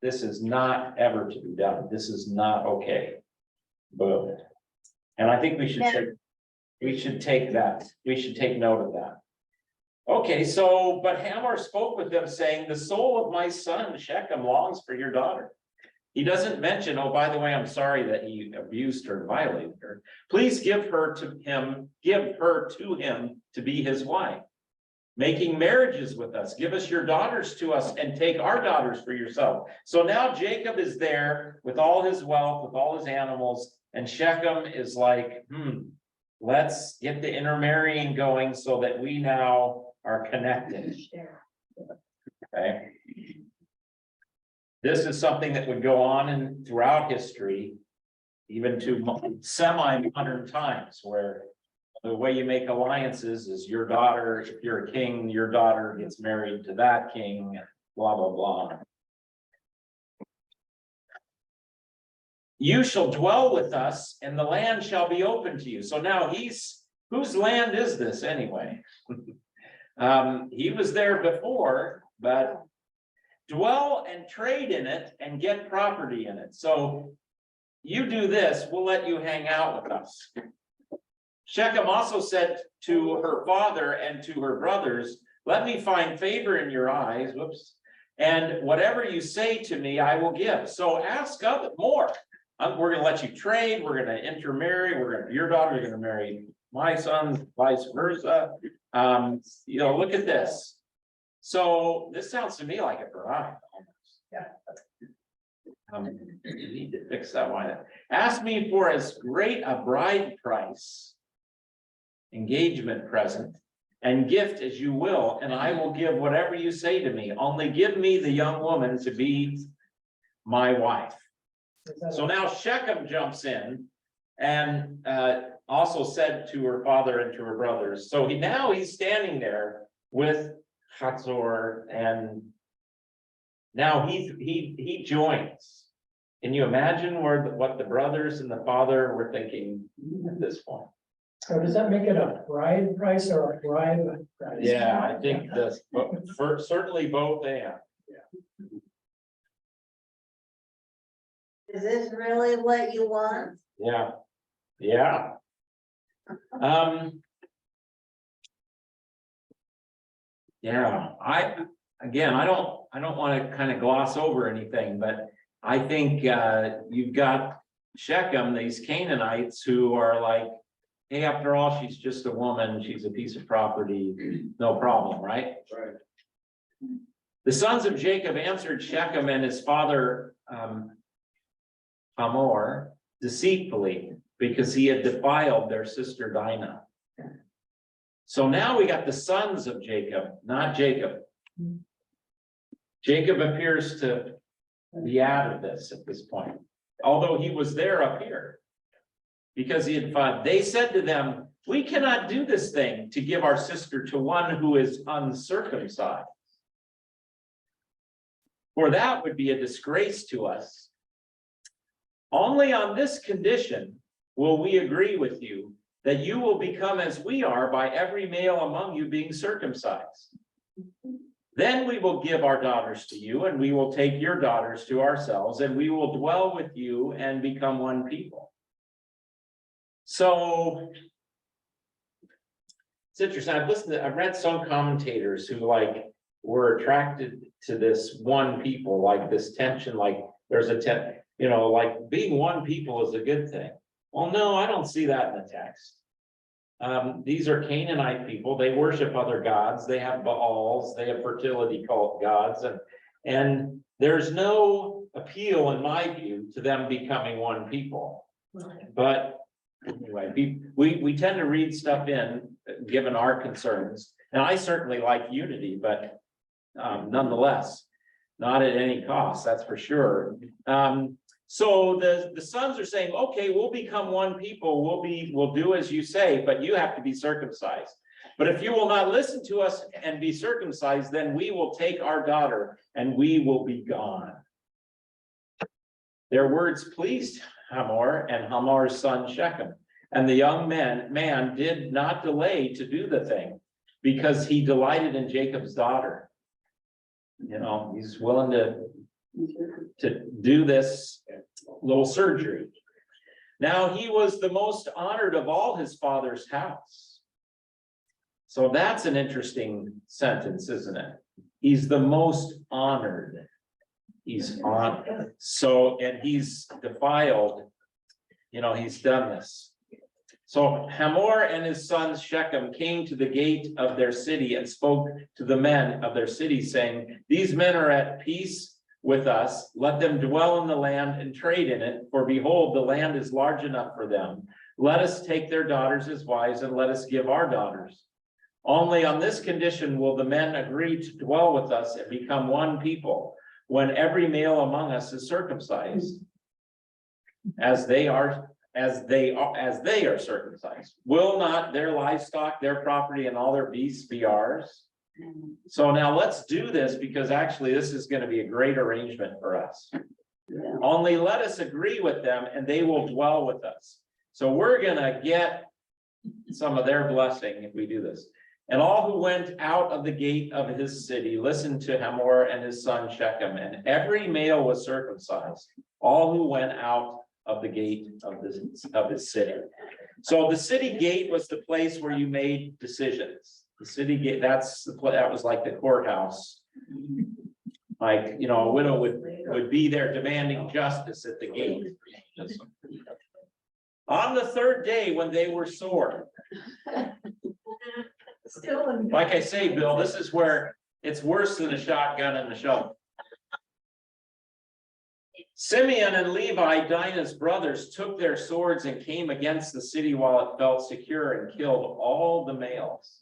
is not ever to be done. This is not okay. Boom. And I think we should take that. We should take note of that. Okay, so, but Hamor spoke with them saying, the soul of my son Shechem longs for your daughter. He doesn't mention, oh, by the way, I'm sorry that he abused her and violated her. Please give her to him to be his wife. Making marriages with us, give us your daughters to us and take our daughters for yourself. So now Jacob is there with all his wealth, with all his animals, and Shechem is like, let's get the intermarrying going so that we now are connected. Okay. This is something that would go on throughout history, even to semi-modern times, where the way you make alliances is your daughter, if you're a king, your daughter gets married to that king, blah, blah, blah. You shall dwell with us and the land shall be open to you. So now whose land is this anyway? He was there before, but dwell and trade in it and get property in it. So you do this, we'll let you hang out with us. Shechem also said to her father and to her brothers, let me find favor in your eyes, and whatever you say to me, I will give. So ask of it more. we're gonna let you trade, we're gonna intermarry, your daughter's gonna marry my son, vice versa. You know, look at this. So this sounds to me like a bribe. You need to fix that one. Ask me for as great a bride price, engagement present, and gift as you will, and I will give whatever you say to me. Only give me the young woman to be my wife. So now Shechem jumps in and also said to her father and to her brothers. So now he's standing there with Hazor, and now he joins. Can you imagine what the brothers and the father were thinking at this point? So does that make it a bride price or a bribe price? Yeah, I think this, but certainly both and. Is this really what you want? Yeah, yeah. Yeah, I don't want to kind of gloss over anything, but I think you've got Shechem, these Canaanites who are like, hey, after all, she's just a woman, she's a piece of property, no problem, right? Right. The sons of Jacob answered Shechem and his father Hamor deceitfully, because he had defiled their sister Dinah. So now we got the sons of Jacob, not Jacob. Jacob appears to be out of this at this point, although he was there up here, because he had fought. They said to them, we cannot do this thing to give our sister to one who is uncircumcised, for that would be a disgrace to us. Only on this condition will we agree with you, that you will become as we are by every male among you being circumcised. Then we will give our daughters to you, and we will take your daughters to ourselves, and we will dwell with you and become one people. So it's interesting. I've read some commentators who were attracted to this one people, like this tension, like there's a like being one people is a good thing. Well, no, I don't see that in the text. These are Canaanite people. They worship other gods. They have Baals. They have fertility cult gods, and there's no appeal, in my view, to them becoming one people. But anyway, we tend to read stuff in, given our concerns, and I certainly like unity, but nonetheless, not at any cost. That's for sure. So the sons are saying, okay, we'll become one people, we'll do as you say, but you have to be circumcised. But if you will not listen to us and be circumcised, then we will take our daughter and we will be gone. Their words pleased Hamor and Hamor's son Shechem. And the young man did not delay to do the thing, because he delighted in Jacob's daughter. You know, he's willing to do this little surgery. Now he was the most honored of all his father's house. So that's an interesting sentence, isn't it? He's the most honored. He's honored. So, and he's defiled, he's done this. So Hamor and his sons Shechem came to the gate of their city and spoke to the men of their city, saying, these men are at peace with us, let them dwell in the land and trade in it, for behold, the land is large enough for them. Let us take their daughters as wives, and let us give our daughters. Only on this condition will the men agree to dwell with us and become one people, when every male among us is circumcised, as they are circumcised. Will not their livestock, their property, and all their beasts be ours? So now let's do this, because actually this is going to be a great arrangement for us. Only let us agree with them and they will dwell with us. So we're going to get some of their blessing if we do this. And all who went out of the gate of his city listened to Hamor and his son Shechem, and every male was circumcised, all who went out of the gate of his city. So the city gate was the place where you made decisions. The city gate, that was like the courthouse. Like, a widow would be there demanding justice at the gate. On the third day, when they were sore, Still in. like I say, Bill, this is where it's worse than a shotgun and a shovel. Simeon and Levi, Dinah's brothers, took their swords and came against the city while it felt secure and killed all the males.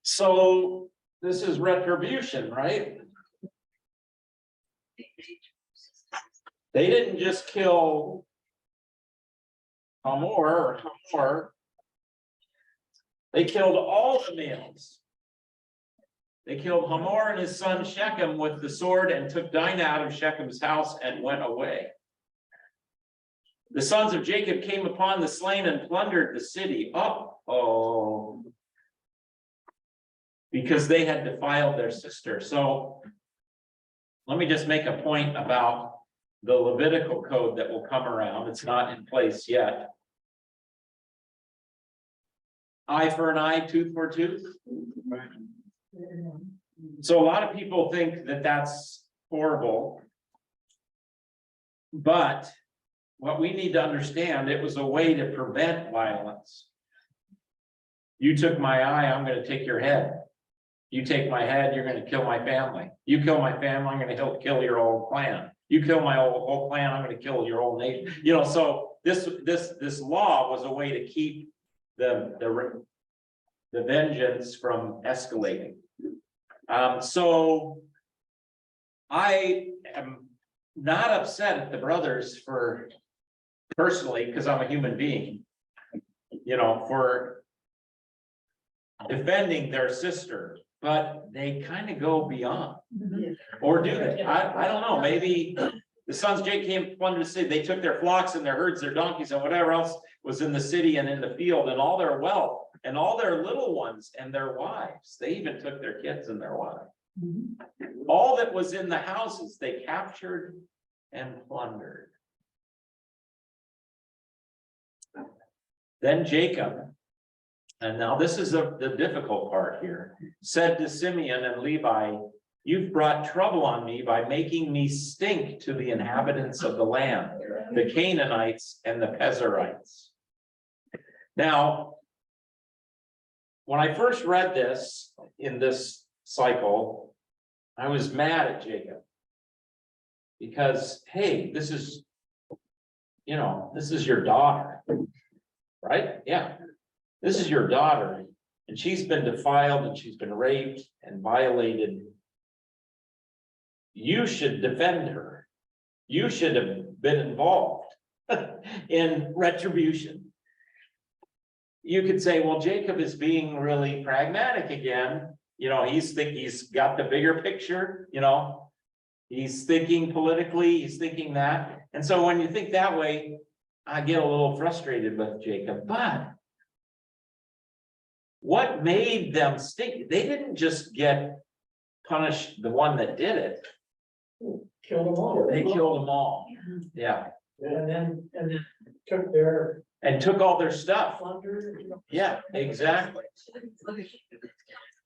So this is retribution, right? They didn't just kill Hamor. They killed all the males. They killed Hamor and his son Shechem with the sword and took Dinah out of Shechem's house and went away. The sons of Jacob came upon the slain and plundered the city. Uh-oh. Because they had defiled their sister. So let me just make a point about the Levitical code that will come around. It's not in place yet. Eye for an eye, tooth for a tooth. So a lot of people think that that's horrible. But what we need to understand, it was a way to prevent violence. You took my eye, I'm going to take your head. You take my head, you're going to kill my family. You kill my family, I'm going to kill your whole clan. You kill my whole clan, I'm going to kill your whole nation. You know, so this law was a way to keep the vengeance from escalating. So I am not upset at the brothers for personally, because I'm a human being, you know, for defending their sister, but they kind of go beyond. Or do they? I don't know. Maybe the sons of Jacob came to plunder the city. They took their flocks and their herds, their donkeys, and whatever else was in the city and in the field, and all their wealth, and all their little ones and their wives. They even took their kids and their wives. All that was in the houses, they captured and plundered. Then Jacob, and now this is the difficult part here, said to Simeon and Levi, "You've brought trouble on me by making me stink to the inhabitants of the land, the Canaanites and the Pezerites." Now, when I first read this in this cycle, I was mad at Jacob. Because, hey, this is, you know, this is your daughter, right? Yeah, this is your daughter, and she's been defiled and she's been raped and violated. You should defend her. You should have been involved in retribution. You could say, well, Jacob is being really pragmatic again. You know, he's got the bigger picture, you know. He's thinking politically, he's thinking that. And so when you think that way, I get a little frustrated with Jacob. But what made them stink? They didn't just get punished, the one that did it. Kill them all. They killed them all. Yeah. And then took their And took all their stuff. plunder. Yeah, exactly.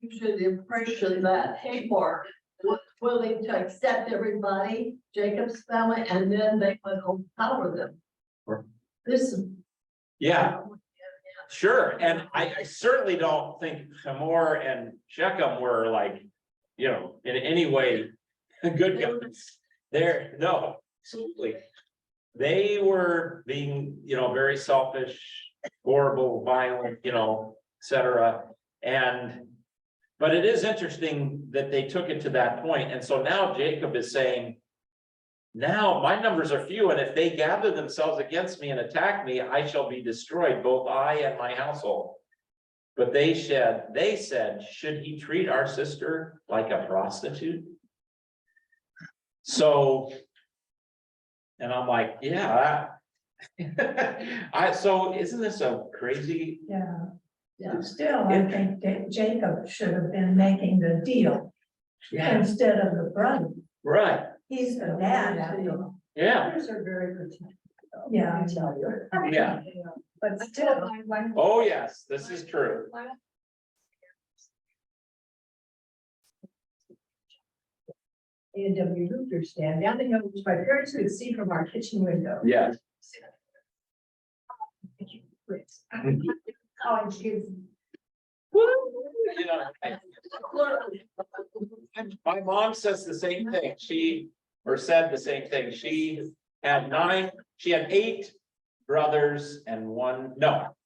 Usually the impression that Hamor was willing to accept everybody, Jacob's family, and then they would overpower them. This is. Yeah, sure. And I certainly don't think Hamor and Shechem were like, you know, in any way good guys. No, absolutely. They were being, you know, very selfish, horrible, violent, you know, etc. But it is interesting that they took it to that point. And so now Jacob is saying, now my numbers are few, and if they gather themselves against me and attack me, I shall be destroyed, both I and my household. But they said, should he treat our sister like a prostitute? So, and I'm like, yeah. So isn't this a crazy? Yeah, still, I think that Jacob should have been making the deal Yeah, instead of the brother. right. He's the dad after all. Yeah, Brothers are very protective. Yeah. I tell you. yeah. But still, Oh, yes, this is true. A&W Rooter stand down the hill, which my parents could see from our kitchen window. Yes. College kids. You know, my mom says the same thing. Said the same thing. She had 8 brothers and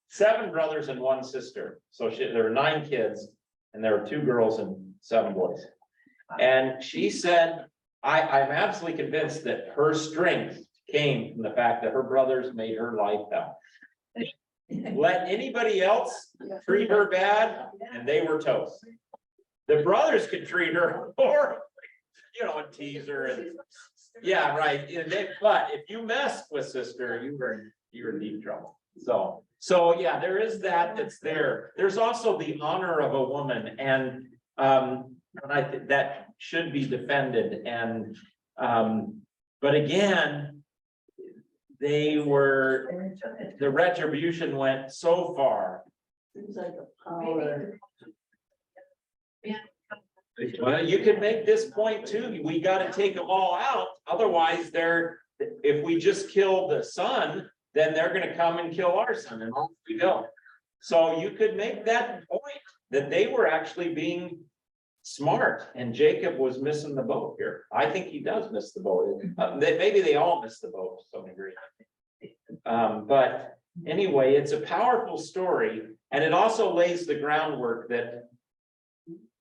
7 brothers and 1 sister. So there were 9 kids and there were 2 girls and 7 boys. And she said, I'm absolutely convinced that her strength came from the fact that her brothers made her life hell. Let anybody else treat her bad and they were toast. The brothers could treat her horribly, and tease her and, yeah, right. But if you messed with sister, you were in deep trouble. So yeah, there is that's there. There's also the honor of a woman, and I think that should be defended. And but again, the retribution went so far. Seems like a power. Well, you could make this point too. We got to take them all out. Otherwise, if we just kill the son, then they're going to come and kill our son, and off we go. So you could make that point that they were actually being smart, and Jacob was missing the boat here. I think he does miss the boat. Maybe they all miss the boat to some degree. But anyway, it's a powerful story, and it also lays the groundwork that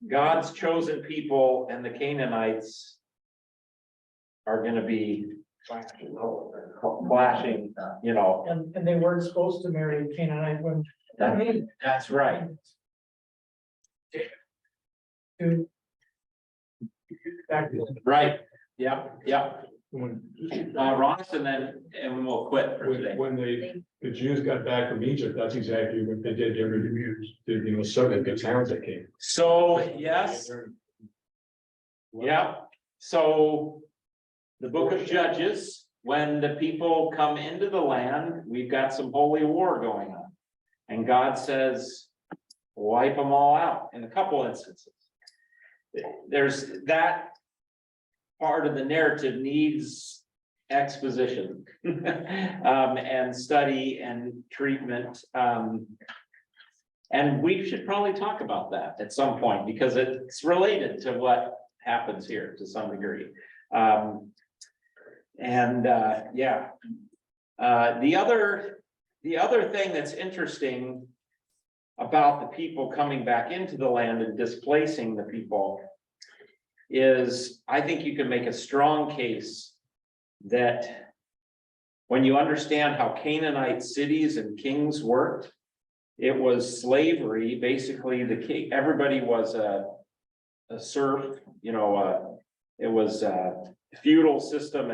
God's chosen people and the Canaanites are going to be flashing, And they weren't supposed to marry Canaanite women. That's right. Right. Yep. Ross, and we'll quit for today. When the Jews got back from Egypt, that's exactly what they did. They were subject the towns that came. So, yes. Yeah. So the book of Judges, when the people come into the land, we've got some holy war going on. And God says, wipe them all out in a couple instances. There's that part of the narrative needs exposition and study and treatment. And we should probably talk about that at some point because it's related to what happens here to some degree. The other thing that's interesting about the people coming back into the land and displacing the people is, I think you can make a strong case that when you understand how Canaanite cities and kings worked, it was slavery. Basically, everybody was a serf. It was a feudal system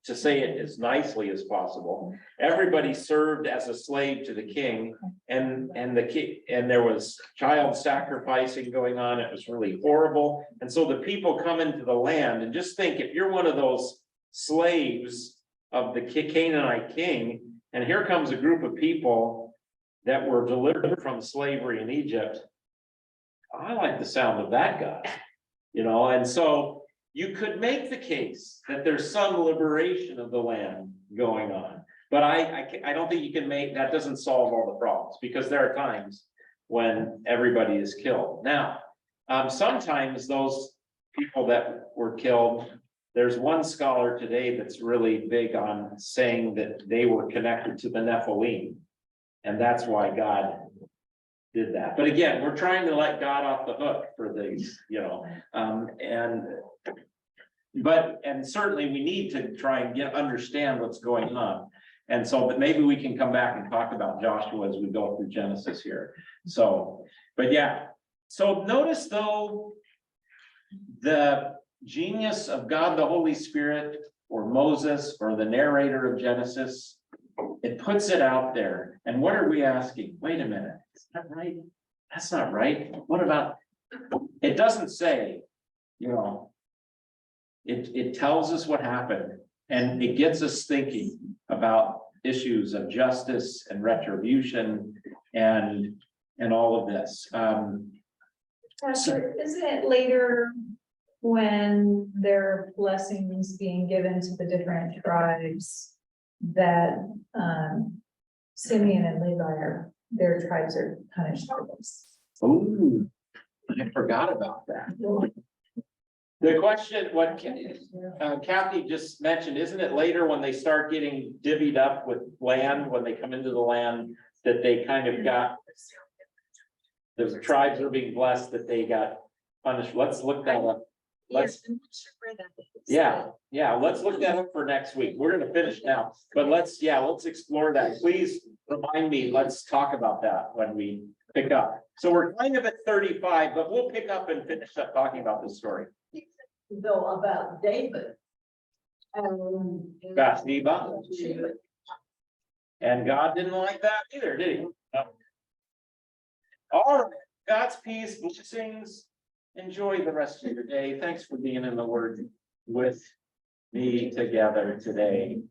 to say it as nicely as possible. Everybody served as a slave to the king, and there was child sacrificing going on. It was really horrible. And so the people come into the land, and just think, if you're one of those slaves of the Canaanite king, and here comes a group of people that were delivered from slavery in Egypt, I like the sound of that guy, and so you could make the case that there's some liberation of the land going on, but I don't think you can that doesn't solve all the problems, because there are times when everybody is killed. Now, sometimes those people that were killed, there's one scholar today that's really big on saying that they were connected to the Nephilim, and that's why God did that. But again, we're trying to let God off the hook for these, and certainly we need to try and understand what's going on. And so, but maybe we can come back and talk about Joshua as we go through Genesis here. So, but yeah, so notice though, the genius of God, the Holy Spirit, or Moses, or the narrator of Genesis, it puts it out there. And what are we asking? Wait a minute, is that right? That's not right. What about, it doesn't say, it tells us what happened, and it gets us thinking about issues of justice and retribution and all of this. Pastor, isn't it later when there are blessings being given to the different tribes, that, Simeon and Levi their tribes are punished for this. Ooh, I forgot about that. The question, what Kathy just mentioned, isn't it later when they start getting divvied up with land, when they come into the land, that they kind of got, the tribes are being blessed, that they got punished? Let's look that up. Let's, yeah, let's look that up for next week. We're gonna finish now, but let's explore that. Please remind me, let's talk about that when we pick up. So we're kind of at 35, but we'll pick up and finish up talking about this story. Though about David. Bathsheba. And God didn't like that either, did he? No. All right, God's peace, blessings. Enjoy the rest of your day. Thanks for being in the Word with me together today.